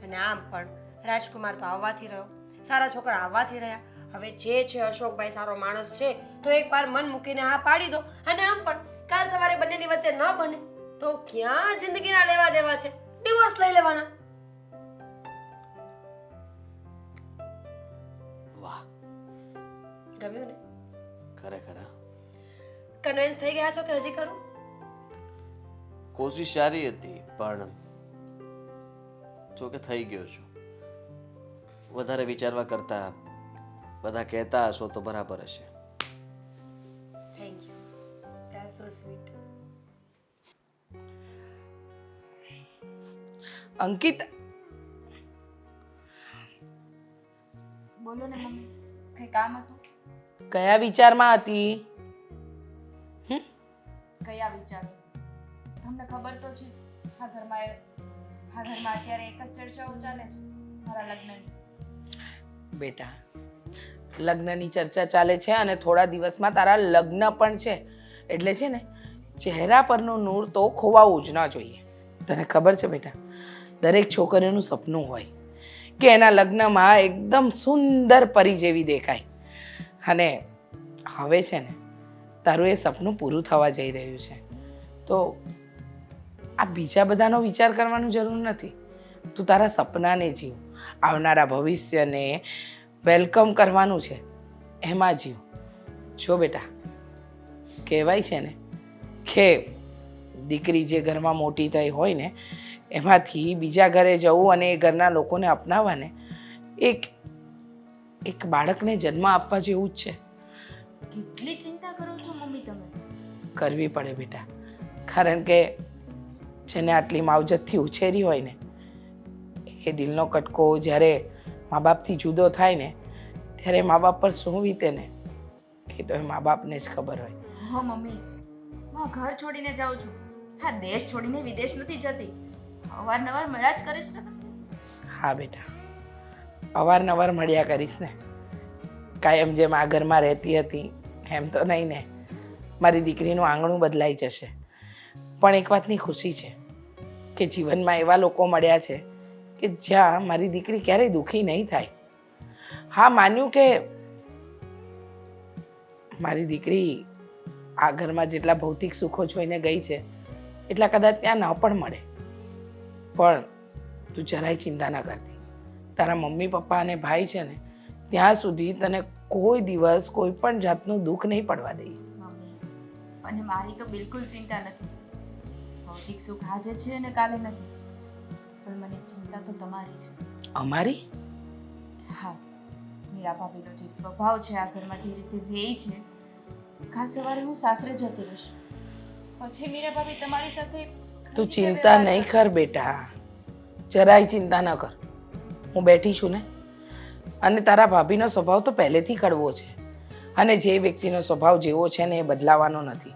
અને આમ પણ રાજકુમાર તો આવવાથી રહ્યો, સારા છોકરા આવવાથી રહ્યા. હવે જે છે અશોકભાઈ સારો માણસ છે તો એકવાર મન મૂકીને હા પાડી દો. અને આમ પણ કાલ સવારે બંનેની વચ્ચે ન બને તો ક્યાં જિંદગીના લેવા દેવા છે, ડિવોર્સ લઈ લેવાના. વાહ, ગમ્યું ને? ખરેખર હા. કન્વિન્સ થઈ ગયા છો કે હજી કરું? કોશિશ સારી હતી પણ જો કે થઈ ગયો છું. વધારે વિચારવા કરતા બધા કહેતા હશો તો બરાબર હશે. Thank you, you are so sweet. Ankit, બોલો ને મમ્મી, કઈ કામ હતું? કયા વિચારમાં હતી? કયા વિચારો? તમને ખબર તો છે આ ઘરમાં અત્યારે એક જ ચર્ચાઓ ચાલે છે મારા લગ્નની. બેટા, લગ્નની ચર્ચા ચાલે છે અને થોડા દિવસમાં તારા લગ્ન પણ છે. એટલે છે ને, ચહેરા પરનું નૂર તો ખોવાવું જ ન જોઈએ. તને ખબર છે બેટા, દરેક છોકરીઓનું સપનું હોય કે એના લગ્નમાં એકદમ સુંદર પરી જેવી દેખાય. અને હવે છે ને, તારું એ સપનું પૂરું થવા જઈ રહ્યું છે. તો આ બીજા બધાનો વિચાર કરવાની જરૂર નથી. તું તારા સપનાને જીવ, આવનારા ભવિષ્યને વેલકમ કરવાનું છે એમાં જીવ. જો બેટા, કહેવાય છે ને કે દીકરી જે ઘરમાં મોટી થઈ હોય ને એમાંથી બીજા ઘરે જવું અને એ ઘરના લોકોને અપનાવવાને એક બાળકને જન્મ આપવા જેવું જ છે. કેટલી ચિંતા કરો છો મમ્મી તમે? કરવી પડે બેટા, કારણ કે જેને આટલી માવજતથી ઉછેરી હોય ને એ દિલનો કટકો જ્યારે મા બાપથી જુદો થાય ને ત્યારે મા બાપ પર શું વીતે ને એ તો એ મા બાપને જ ખબર હોય. હો મમ્મી, હું ઘર છોડીને જાઉં છું. હા, દેશ છોડીને વિદેશ નથી જતી. અવારનવાર મળ્યા જ કરીશ ને તમને. હા બેટા, અવારનવાર મળ્યા કરીશ ને. કાયમ જેમ આ ઘરમાં રહેતી હતી એમ તો નહીં ને. મારી દીકરીનું આંગણું બદલાઈ જશે. પણ એક વાતની ખુશી છે કે જીવનમાં એવા લોકો મળ્યા છે કે જ્યાં મારી દીકરી ક્યારેય દુઃખી નહીં થાય. હા, માન્યું કે મારી દીકરી આ ઘરમાં જેટલા ભૌતિક સુખો જોઈને ગઈ છે એટલા કદાચ ત્યાં ન પણ મળે. પણ તું જરાય ચિંતા ના કરતી. તારા મમ્મી પપ્પા અને ભાઈ છે ને ત્યાં સુધી તને કોઈ દિવસ કોઈ પણ જાતનું દુઃખ નહીં પડવા દઈએ. મમ્મી, અને મારી તો બિલકુલ ચિંતા નથી. ભૌતિક સુખ આજે છે અને કાલે નથી, પણ મને ચિંતા તો તમારી છે. અમારી? હા, મીરા ભાભીનો જે સ્વભાવ છે, આ ઘરમાં જે રીતે રહે છે, કાલ સવારે હું સાસરે જતી રહીશ પછી મીરા ભાભી તમારી સાથે તું ચિંતા નહીં કર બેટા, જરાય ચિંતા ન કર. હું બેઠી છું ને. અને તારા ભાભીનો સ્વભાવ તો પહેલેથી કડવો છે અને જે વ્યક્તિનો સ્વભાવ જેવો છે ને એ બદલાવાનો નથી.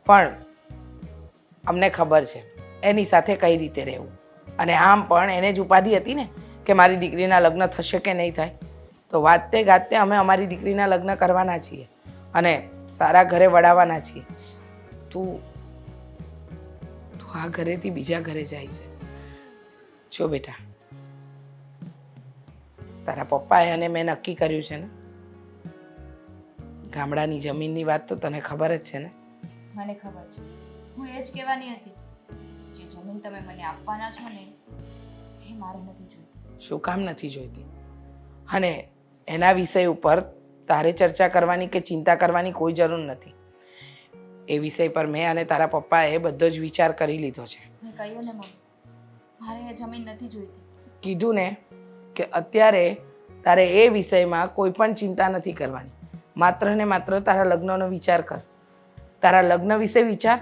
પણ અમને ખબર છે એની સાથે કઈ રીતે રહેવું. અને આમ પણ એને જ ઉપાધિ હતી ને કે મારી દીકરીના લગ્ન થશે કે નહીં થાય. તો વાતે ગાતે અમે અમારી દીકરીના લગ્ન કરવાના છીએ અને સારા ઘરે વળાવવાના છીએ. તું આ ઘરેથી બીજા ઘરે જાય છે. જો બેટા, તારા પપ્પાએ અને મેં નક્કી કર્યું છે ને, ગામડાની જમીનની વાત તો તને ખબર જ છે ને. મને ખબર છે. હું એ જ કહેવાની હતી, જે જમીન તમે મને આપવાના છો ને એ મારે નથી જોઈતી. શું કામ નથી જોઈતી? અને એના વિષય ઉપર તારે ચર્ચા કરવાની કે ચિંતા કરવાની કોઈ જરૂર નથી. એ વિષય પર મેં અને તારા પપ્પાએ બધો જ વિચાર કરી લીધો છે. મેં કહ્યું ને મમ્મી, મારે એ જમીન નથી જોઈતી. કીધું ને કે અત્યારે તારે એ વિષયમાં કોઈ પણ ચિંતા નથી કરવાની. માત્ર ને માત્ર તારા લગ્નનો વિચાર કર. તારા લગ્ન વિશે વિચાર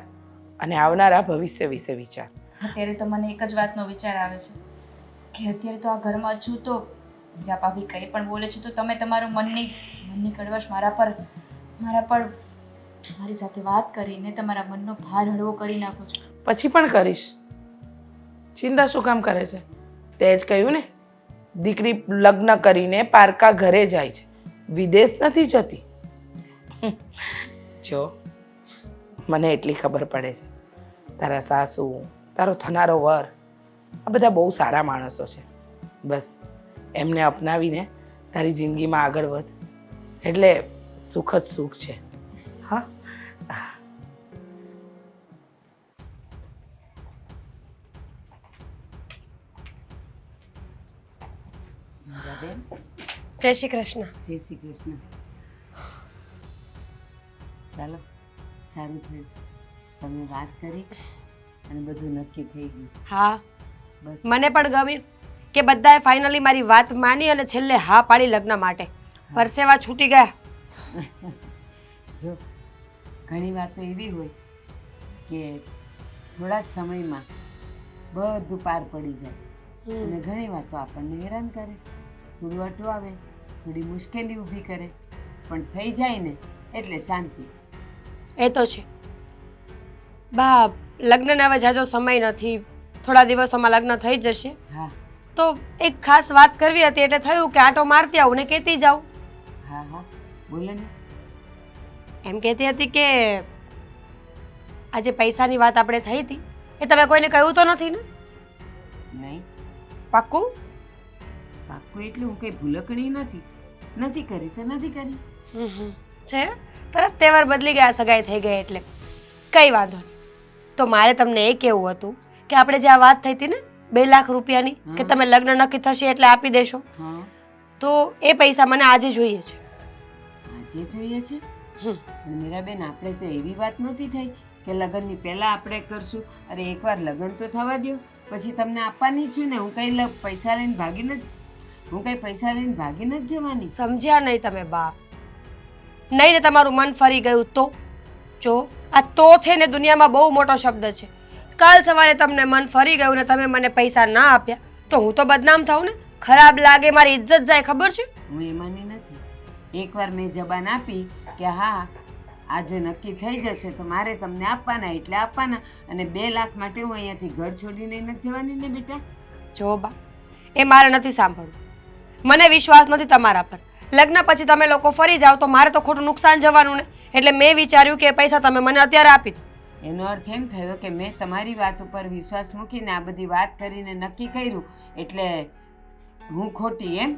અને આવનારા ભવિષ્ય વિશે વિચાર. અત્યારે તો મને એક જ વાતનો વિચાર આવે છે કે અત્યારે તો આ ઘરમાં છું તો મીરા ભાભી કંઈ પણ બોલે છે તો તમે તમારું મનની કડવાશ મારા પર મારી સાથે વાત કરીને તમારા મનનો ભાર હળવો કરી નાખો છો. પછી પણ કરીશ. ચિંતા શું કામ કરે છે? તે જ કહ્યું ને, દીકરી લગ્ન કરીને પારકા ઘરે જાય છે, વિદેશ નથી જતી. જો મને એટલી ખબર પડે છે, તારા સાસુ, તારો થનારો વર આ બધા બહુ સારા માણસો છે. બસ એમને અપનાવીને તારી જિંદગીમાં આગળ વધ. એટલે સુખ જ સુખ છે. હા મીરાબેન, જય શ્રી કૃષ્ણ. જય શ્રી કૃષ્ણ. ચાલો, સારું થયું તમે વાત કરી અને બધું નક્કી થઈ ગયું. હા, બસ મને પણ ગમ્યું કે બધાએ ફાઇનલી મારી વાત માની અને છેલ્લે હા પાડી લગ્ન માટે. પરસેવા છૂટી ગયા. જો ઘણી વાતો એવી હોય કે થોડા જ સમયમાં બધું પાર પડી જાય અને ઘણી વાતો આપણને હેરાન કરે, થોડું અટવાવે, થોડી મુશ્કેલી ઊભી કરે, પણ થઈ જાય ને એટલે શાંતિ. એ તો છે બા, લગ્નને હવે જાજો સમય નથી, થોડા દિવસોમાં લગ્ન થઈ જશે. હા તો એક ખાસ વાત કરવી હતી એટલે થયું કે આંટો મારતી આવું ને કહેતી જાઉં. હા હા બોલો ને. એમ કહેતી હતી કે આજે પૈસાની વાત આપણે થઈ હતી એ તમે કોઈને કહ્યું તો નથી ને? નહીં, પાક્કું? પાક્કું એટલે હું કંઈ ભૂલકણી નથી, નથી કરી તો નથી કરી. છે તરત તહેવાર બદલી ગયા, સગાઈ થઈ ગઈ એટલે કંઈ વાંધો નહીં. તો મારે તમને એ કહેવું હતું કે આપણે જે આ વાત થઈ હતી ને 2 લાખ રૂપિયાની કે તમે લગ્ન નક્કી થશે એટલે આપી દેશો, હા તો એ પૈસા મને આજે જોઈએ છે. આજે જોઈએ છે? પણ મીરાબેન, આપણે તો એવી વાત નહોતી થઈ કે લગ્નની પહેલાં આપણે કરશું. અરે એકવાર લગ્ન તો થવા દો, પછી તમને આપવાની છું ને. હું કંઈ પૈસા લઈને ભાગીને જ જવાની. સમજ્યા નહીં તમે બા? નહીં ને તમારું મન ફરી ગયું તો? જો આ તો છે ને દુનિયામાં બહુ મોટો શબ્દ છે. કાલ સવારે તમને મન ફરી ગયું ને તમે મને પૈસા ના આપ્યા તો હું તો બદનામ થાઉં ને, ખરાબ લાગે, મારી ઇજ્જત જાય, ખબર છે? હું એમાંની નથી. એકવાર મેં જબાન આપી કે હા આજે નક્કી થઈ જશે તો મારે તમને આપવાના એટલે આપવાના, અને 2 લાખ માટે હું અહીંયાથી ઘર છોડીને નથી જવાની ને બેટા. જો બા, એ મારે નથી સાંભળવું. મને વિશ્વાસ નથી તમારા પર. લગ્ન પછી તમે લોકો ફરી જાઓ તો મારે તો ખોટું નુકસાન જવાનું ને. એટલે મેં વિચાર્યું કે પૈસા તમે મને અત્યારે આપી દો. એનો અર્થ એમ થયો કે મેં તમારી વાત ઉપર વિશ્વાસ મૂકીને આ બધી વાત કરીને નક્કી કર્યું એટલે હું ખોટી એમ?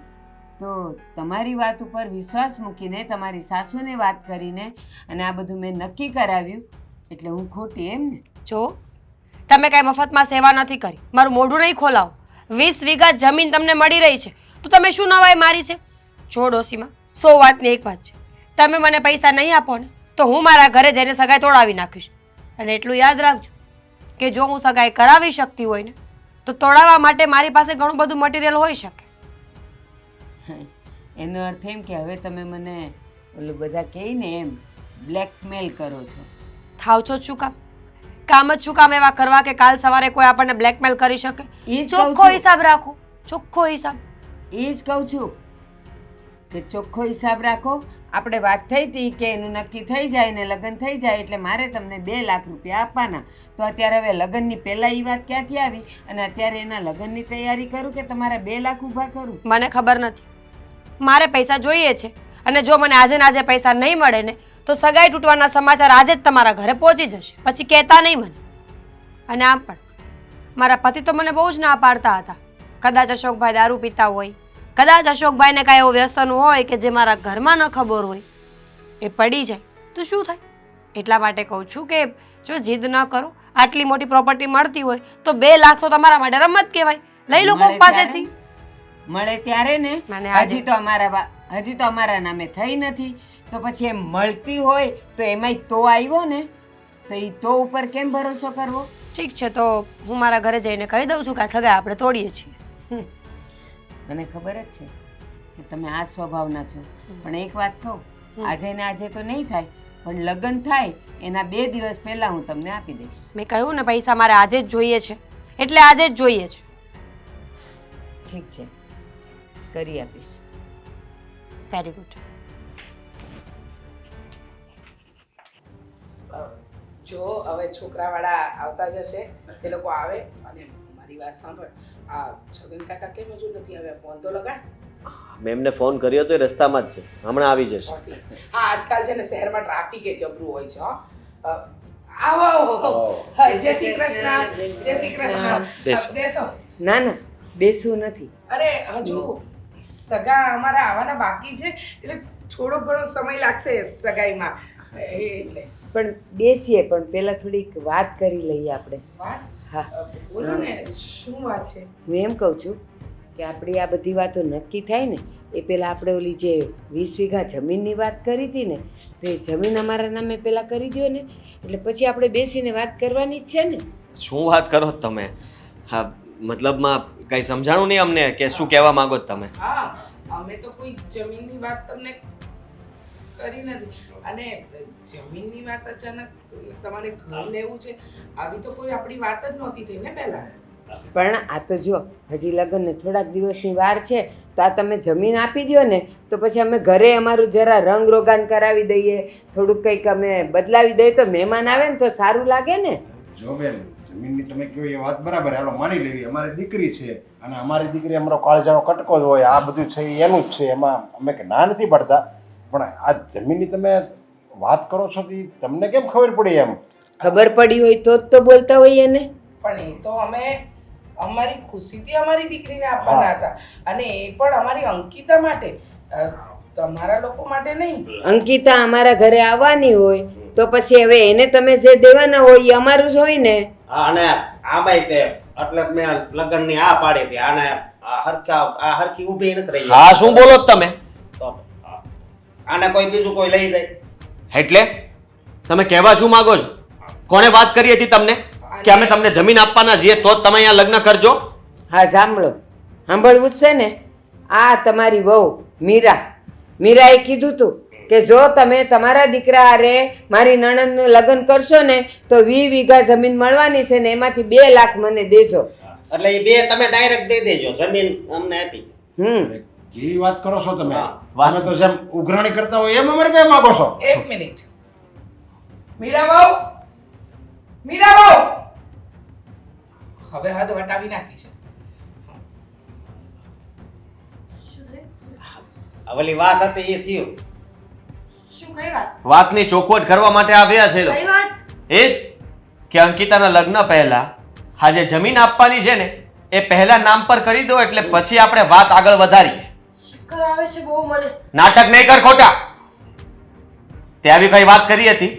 તો તમારી વાત ઉપર વિશ્વાસ મૂકીને તમારી સાસુને વાત કરીને અને આ બધું મેં નક્કી કરાવ્યું એટલે હું ખોટી એમ ને? જો તમે કાંઈ મફતમાં સેવા નથી કરી, મારું મોઢું નહીં ખોલાવો. 20 વીઘા જમીન તમને મળી રહી છે તો તમે શું નવાઈ મારી છે? જો ડોસીમાં 100 વાતની એક વાત છે, તમે મને પૈસા નહીં આપો ને તો હું મારા ઘરે જઈને સગાઈ તોડાવી નાખીશ. અને એટલું યાદ રાખજો કે જો હું સગાઈ કરાવી શકતી હોય ને તો તોડાવવા માટે મારી પાસે ઘણું બધું મટીરિયલ હોઈ શકે. એનો અર્થ એમ કે હવે તમે મને ઓલું બધા કહે ને એમ બ્લેકમેલ કરો છો. થાવ છો શું કામ? કામ જ શું કામ એવા કરવા કે કાલ સવારે કોઈ આપણને બ્લેકમેલ કરી શકે? ઈ જ કહું ચોખ્ખો છું. હિસાબ રાખો, ચોખ્ખો હિસાબ. એ જ કહું છું કે ચોખ્ખો હિસાબ રાખો. આપણે વાત થઈ હતી કે એનું નક્કી થઈ જાય ને લગ્ન થઈ જાય એટલે મારે તમને 2 લાખ રૂપિયા આપવાના. તો અત્યારે હવે લગ્નની પહેલાં એ વાત ક્યાંથી આવી અને અત્યારે એના લગ્નની તૈયારી કરું કે તમારા 2 લાખ ઊભા કરું? મને ખબર નથી. મારે પૈસા જોઈએ છે અને જો મને આજે ને આજે પૈસા નહીં મળે ને તો સગાઈ તૂટવાના સમાચાર આજે જ તમારા ઘરે પહોંચી જશે. પછી કહેતા નહીં મને. અને આમ પણ મારા પતિ તો મને બહુ જ ના પાડતા હતા. કદાચ અશોકભાઈ દારૂ પીતા હોય, કદાચ અશોકભાઈને કાંઈ એવું વ્યસન હોય કે જે મારા ઘરમાં ન ખબર હોય, એ પડી જાય તો શું થાય? એટલા માટે કહું છું કે જો જીદ ન કરો. આટલી મોટી પ્રોપર્ટી મળતી હોય તો 2 લાખ તો તમારા માટે રમત કહેવાય. લઈ લો કોક પાસેથી. મળે ત્યારે ને. મને આજે- હજી તો અમારા નામે થઈ નથી તો પછી એમ મળતી હોય તો એમાંય તો આવ્યો ને, તો એ તો ઉપર કેમ ભરોસો કરવો? ઠીક છે, તો હું મારા ઘરે જઈને કહી દઉં છું કે આ સગાઈ આપણે તોડીએ છીએ. મને ખબર જ છે કે તમે આ સ્વભાવના છો, પણ એક વાત કહું, આજે ને આજે તો નહીં થાય પણ લગ્ન થાય એના 2 દિવસ પહેલા હું તમને આપી દઈશ. મેં કહ્યું ને પૈસા મારે આજે જ જોઈએ છે એટલે આજે જ જોઈએ છે. ઠીક છે, કરી આપીશ. Very good. જો હવે છોકરાવાળા આવતા જશે, એ લોકો આવે અને મારી વાત સાંભળ, આ છગન કાકા કેમ હજુ નથી આવ્યા? ફોન તો લગાડ. મેં એમને ફોન કર્યો તો એ રસ્તામાં જ છે, હમણાં આવી જશે. હા, આજકાલ છે ને શહેરમાં ટ્રાફિક એ જબરું હોય છે. આવો આવો. જય શ્રી કૃષ્ણ. જય શ્રી કૃષ્ણ. બેસો. બેસો. ના ના, બેસવું નથી. અરે હજુ સગા અમારા આવવાના બાકી છે એટલે થોડો ઘણો સમય લાગશે સગાઈમાં એટલે પણ બેસીએ, પણ પહેલાં થોડીક વાત કરી લઈએ આપણે. વાત હા, બોલો ને, શું વાત છે? હું એમ કહું છું કે આપણી આ બધી વાતો નક્કી થાય ને એ પહેલાં આપણે ઓલી જે 20 વીઘા જમીનની વાત કરી હતી ને, તો એ જમીન અમારા નામે પહેલાં કરી દો ને, એટલે પછી આપણે બેસીને વાત કરવાની જ છે ને. શું વાત કરો છો તમે? હા, મતલબમાં કંઈ સમજાણું નહીં અમને કે શું કહેવા માંગો છો તમે? હા, અમે તો કોઈ જમીનની વાત તમને કરી નથી. અને જમીનની વાત અચાનક તમારે ઘર લેવું છે, આવી તો કોઈ આપણી વાત જ નહોતી થઈ ને પહેલા. પણ આ તો જો હજી લગ્નને થોડાક દિવસની વાર છે, તો આ તમે જમીન આપી દો ને તો પછી અમે ઘરે અમારું જરા રંગ રોગાન કરાવી દઈએ, થોડુંક કંઈક અમે બદલાવી દઈએ તો મહેમાન આવે ને તો સારું લાગે ને. જો બેન, જમીનની તમે કહો એ વાત બરાબર, હાલો માની લેવી. અમારી દીકરી છે અને અમારી દીકરી અમારો કાળજાનો કટકો જ હોય, આ બધું છે એ એનું જ છે, એમાં અમે કે ના નથી પડતા. પણ આ જમીનની તમે વાત કરો છો તો ઈ તમને કેમ ખબર પડી એમ? ખબર પડી હોય તો જ તો બોલતા હોઈએ ને. પણ એ તો અમે અમારી ખુશીથી અમારી દીકરીને આપવાના હતા, અને એ પણ અમારી અંકિતા માટે, તમારા લોકો માટે નહીં. અંકિતા અમારા ઘરે આવવાની હોય તો પછી હવે એને તમે જે દેવાના હોય એ અમારું જ હોય ને. હા, અને આમાંય તે એટલે જ મેં લગ્નની આ પાડી હતી. આને આ હરખી ઊભી નથી રહી. હા, શું બોલો છો તમે? તો આને કોઈ બીજું કોઈ લઈ જાય. એટલે તમે કહેવા શું માંગો છો? કોણે વાત કરી હતી તમને કે અમે તમને જમીન આપવાના છીએ તો જ તમે અહીંયા લગ્ન કરજો? હા, સાંભળવું જ છે ને. આ તમારી વહુ મીરાએ કીધું તું કે જો તમે તમારા દીકરા હારે મારી નણંદનું લગ્ન કરશો ને તો 20 વીઘા જમીન મળવાની છે ને એમાંથી 2 લાખ મને દેજો. એટલે એ બે તમે ડાયરેક્ટ દઈ દેજો, જમીન અમને આપી. કેવી વાત કરો છો તમે? હા. તમે તો જેમ ઉઘરાણી કરતા હોય એમ અમારે બે માગો છો. એક મિનિટ, મીરાબાઉ, હવે હદ વટાવી નાખી છે. શું થયું? ઓલી વાત હતી એ થયું. શું કઈ વાત? વાતની ચોખવટ કરવા માટે આવ્યા છે કઈ વાત? એ જ કે અંકિતાના લગ્ન પહેલા આ જે જમીન આપવાની છે ને એ પહેલા નામ પર કરી દો, એટલે પછી આપણે વાત આગળ વધારીએ. ચક્કર આવે છે બહુ મને. નાટક નહીં કર ખોટા. તે આવી કઈ વાત કરી હતી?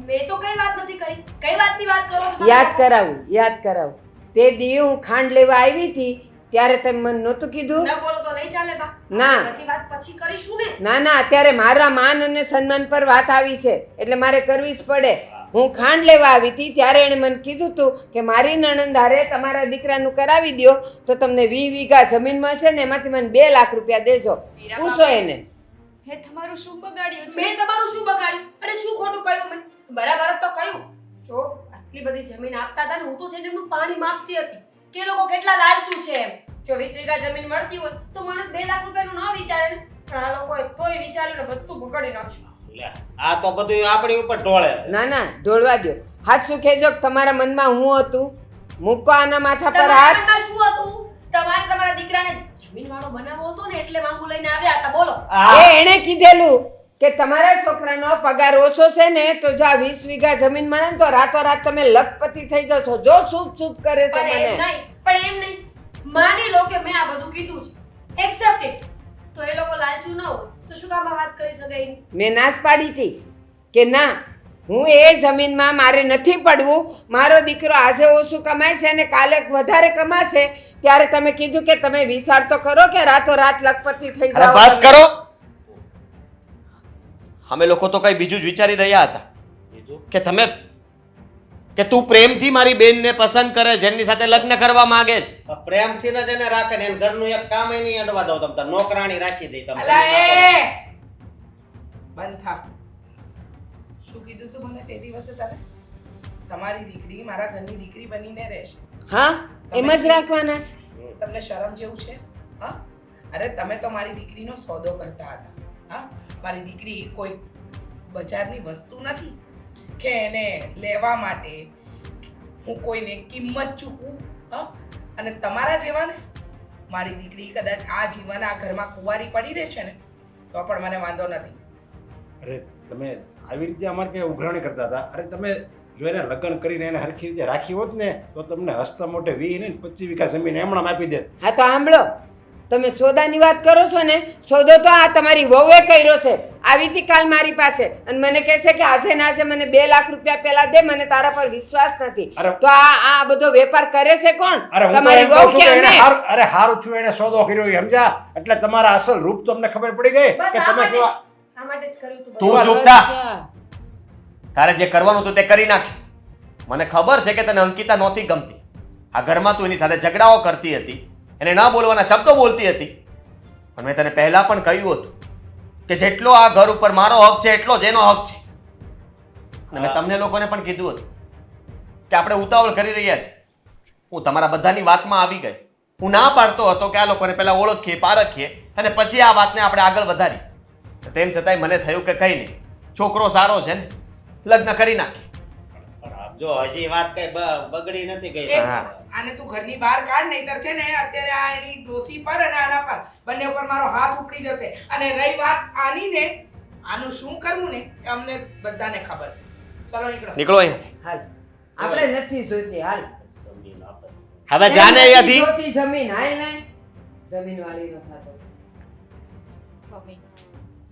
મેં તો કઈ વાત નથી કરી. કઈ વાતની વાત કરો છો તમે? યાદ કરાવું. તે દી હું ખાંડ લેવા આવી હતી ત્યારે તમે મને નહોતું કીધું? ન બોલો તો નહીં ચાલે બા. ના. બધી વાત પછી કરીશું ને. ના, અત્યારે મારા માન અને સન્માન પર વાત આવી છે એટલે મારે કરવી જ પડે. હું ખાંડ લેવા આવી હતી ત્યારે એણે મને કીધું હતું કે મારી નણંદ હારે તમારા દીકરાનું કરાવી દો તો તમને 20 વીઘા જમીન મળશે ને એમાંથી મને 2 લાખ રૂપિયા દેજો. પૂછો એને. હે તમારું શું બગાડ્યું છે? મેં તમારું શું બગાડ્યું અને શું ખોટું કહ્યું મેં? બરાબર જ તો કહ્યું. જો આટલી બધી જમીન આપતા હતા ને, હું તો છે ને એમનું પાણી માપતી હતી કે એ લોકો કેટલા લાલચુ છે એમ. જો 20 વીઘા જમીન મળતી હોય તો માણસ 2 લાખ રૂપિયાનું ન વિચારે ને, પણ આ લોકોએ તોય વિચાર્યું ને બધું બગાડી નાખ્યું. લે, આ તો બધું આપણી ઉપર ઢોળે છે. ના, ઢોળવા દો. હાથ શું કહેજો કે તમારા મનમાં હું હતું? મૂકો આના માથા પર તમારા હાથ. મનમાં શું હતું? તમારે તમારા દીકરાને જમીન વાળો બનાવવો હતો ને એટલે માંગુ લઈને આવ્યા હતા. બોલો. એણે કીધેલું કે તમારા છોકરાનો પગાર ઓછો છે ને તો જો આ 20 વીઘા જમીન મળે ને તો રાતોરાત તમે લખપતિ થઈ જશો. જો સૂપ કરે છે પણ એમ નહીં. માની લો કે મેં આ બધું કીધું છે, એક્સેપ્ટ ઇટ. તો એ લોકો લાલચુ ન હોય તો શું કામ આ વાત કરી શકાય? મેં નાશ પાડી હતી કે ના, હું એ જમીનમાં મારે નથી પડવું. મારો દીકરો આજે ઓછું કમાય છે અને કાલે વધારે કમાશે ત્યારે તમે કીધું કે તમે વિચાર તો કરો કે રાતોરાત લખપતિ થઈ અરે જાઓ. બસ કરો. અમે લોકો તો કઈ બીજું જ વિચારી રહ્યા હતા કે તમે કે તું પ્રેમથી મારી બેનને પસંદ કરે, જેની સાથે લગ્ન કરવા માંગે છે. પ્રેમથી ન જેને રાખે ને એને ઘરનું એક કામ નહીં અડવા દો. તમે તાર નોકરાણી રાખી દઈ તમે. અલા એ બંધ થા. શું કીધું તું મને તે દિવસે તારે? તમારી દીકરી મારા ઘરની દીકરી બનીને રહેશે. હા, એમ જ રાખવાના છે. તમને શરમ જેવું છે? હા, અરે તમે તો મારી દીકરીનો સોદો કરતા હતા. હા, મારી દીકરી કોઈ બજારની વસ્તુ નથી કે એને લેવા માટે હું કોઈને કિંમત ચૂકવું. હા, અને તમારા જેવાને મારી દીકરી કદાચ આ જીવન આ ઘરમાં કુંવારી પડી રહેશે ને તો પણ મને વાંધો નથી. અરે તમે આવી રીતે અમારે કે ઉઘરાણી કરતા હતા. અરે તમે જો એને લગ્ન કરીને એને હરખી રીતે રાખી હોત ને તો તમને હસતા મોટે 20 ને 25 વીઘા જમીન એમણામ આપી દેત. હા તો સાંભળો, તમે સોદાની વાત કરો છો ને, સોદો તો આ તમારી વહુએ કર્યો છે. આવી હતી કાલ મારી પાસે અને મને કહે છે કે આજે ને આજે મને 2 લાખ રૂપિયા પહેલા દે, મને તારા પર વિશ્વાસ નથી. અરે. તો આ બધો વેપાર કરે છે કોણ? અરે હું તો તમારી એમ કહું વહુ છું કે કે એને અમે? હારું થયું એને સોદો કર્યો એ સમજ્યા, એટલે તમારા અસલ રૂપ તો અમને ખબર પડી ગઈ બસ કે આ તમે માટે કેવા. આ માટે જ કર્યું તું તું બધું. ચૂપ થા. અચ્છા. તારે જે કરવાનું હતું તે કરી નાખ. મને ખબર છે કે તને અંકિતા નહોતી ગમતી. આ ઘરમાં તું એની સાથે ઝઘડાઓ કરતી હતી, એને ન બોલવાના શબ્દો બોલતી હતી. પણ મેં તને પહેલા પણ કહ્યું હતું કે જેટલો આ ઘર ઉપર મારો હક છે એટલો જ એનો હક છે. અને મેં તમને લોકોને પણ કીધું હતું કે આપણે ઉતાવળ કરી રહ્યા છીએ. હું તમારા બધાની વાતમાં આવી ગઈ. હું ના પાડતો હતો કે આ લોકોને પહેલા ઓળખીએ, પારખીએ અને પછી આ વાતને આપણે આગળ વધારીએ. તેમ છતાંય મને થયું કે કંઈ નહીં, છોકરો સારો છે ને, લગ્ન કરી નાખીએ. પણ જો હજી વાત કઈ બગડી નથી ગઈ. એ, હા. આને તું ઘરની બહાર કાઢ, નહીંતર છે ને અત્યારે આ એની ડોસી પર અને આના પર બંને ઉપર મારો હાથ ઉપડી જશે. અને રહી વાત આની ને, આનું શું કરવું ને એ અમને બધાને ખબર છે. ચલો નીકળો. નીકળો અહીંયાથી. હાલ. આપણે નથી જોઈતી, હાલ. જમીન આપે. હવે જાને નથી અહીંયાથી. જોઈતી જમીન, હાલ ને. જમીન વાળી નો થતો. મમ્મી,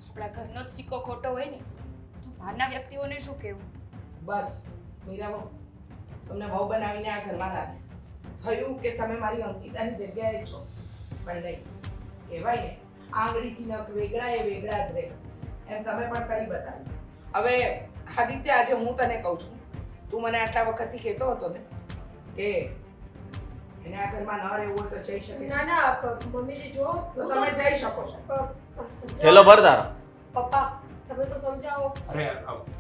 આપણા ઘરનો જ સિક્કો ખોટો હોય ને તો બહારના વ્યક્તિઓને શું કહેવું? બસ મીરાબો, તમને વહુ બનાવીને આ ઘરમાં લાવી. થયું કે તમે મારી અંકિતાની જગ્યાએ છો, પણ નહીં. કહેવાય ને, આંગળીથી નખ વેગળા એ વેગળા જ રહે. એમ તમે પણ કરી બતાવ્યું. હવે આદિત્ય, આજે હું તને કહું છું, તું મને આટલા વખતથી કહેતો હતો ને કે એને આ ઘરમાં ન રહેવું હોય તો જઈ શકે છે. ના ના મમ્મીજી જો તો હું તમે તો જઈ શકો છો. સમજાવો. થેલો ભર તારો. પપ્પા તમે તો સમજાવો. અરે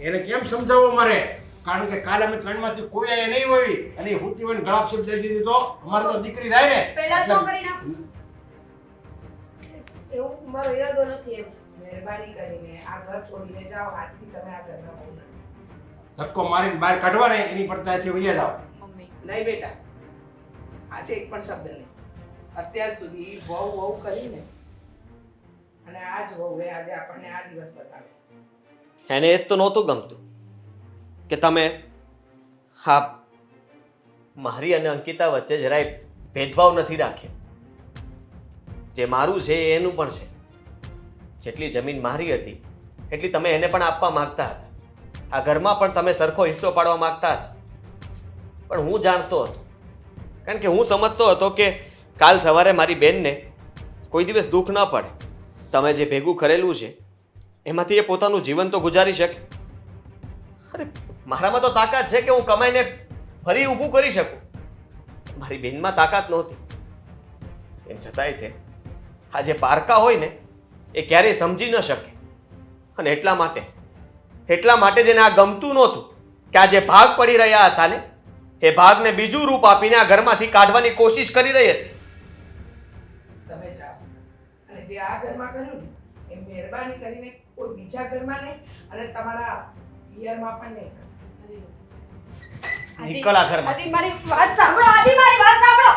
એને કેમ સમજાવવો મારે? કારણ કે કાલે અમે 3 માંથી કોઈ અહીંયા નહીં હોય અને એ હુતી હોય ને ગળાપ શબ્દ દઈ દીધી તો અમારે તો દીકરી થાય ને. પહેલા જ ન એટલે- કરી નાખો. એવું મારો ઈરાદો નથી એમ. મહેરબાની કરીને આ ઘર છોડીને જાઓ. આજથી તમે આ ઘરના વહુ નથી. ધક્કો મારીને બહાર કાઢવા ને એની પડતાથી વૈયા જાવ. મમ્મી, નહીં બેટા, આજે એક પણ શબ્દ નહીં. અત્યાર સુધી વહુ વહુ કરીને અને આ જ વહુએ આજે આપણને આ દિવસ બતાવ્યો. એને એ જ તો નહોતું ગમતું કે તમે હા મારી અને અંકિતા વચ્ચે જરાય ભેદભાવ નથી રાખ્યો. જે મારું છે એ એનું પણ છે. જેટલી જમીન મારી હતી એટલી તમે એને પણ આપવા માંગતા હતા. આ ઘરમાં પણ તમે સરખો હિસ્સો પાડવા માંગતા હતા. પણ હું જાણતો હતો, કારણ કે હું સમજતો હતો કે કાલ સવારે મારી બેનને કોઈ દિવસ દુઃખ ન પડે. તમે જે ભેગું કરેલું છે એમાંથી એ પોતાનું જીવન તો ગુજારી શકે. અરે મારામાં તો તાકાત છે કે હું કમાઈને ફરી ઊભું કરી શકું. મારી બેનમાં તાકાત નહોતી. તેમ છતાંય તે આ જે પારકા હોય ને એ ક્યારેય સમજી ન શકે. અને એટલા માટે જ એને આ ગમતું નહોતું કે આ જે ભાગ પડી રહ્યા હતા ને એ ભાગને બીજું રૂપ આપીને આ ઘરમાંથી કાઢવાની કોશિશ કરી રહી હતી. તમે જાઓ અને જે આ ઘરમાં કર્યું ને એ મહેરબાની કરીને કોઈ બીજા ઘરમાં નહીં અને તમારા પિયરમાં પણ નહીં કરો. નીકળ આ ઘરમાં. આદિ મારી વાત સાંભળો. આદિ મારી વાત સાંભળો.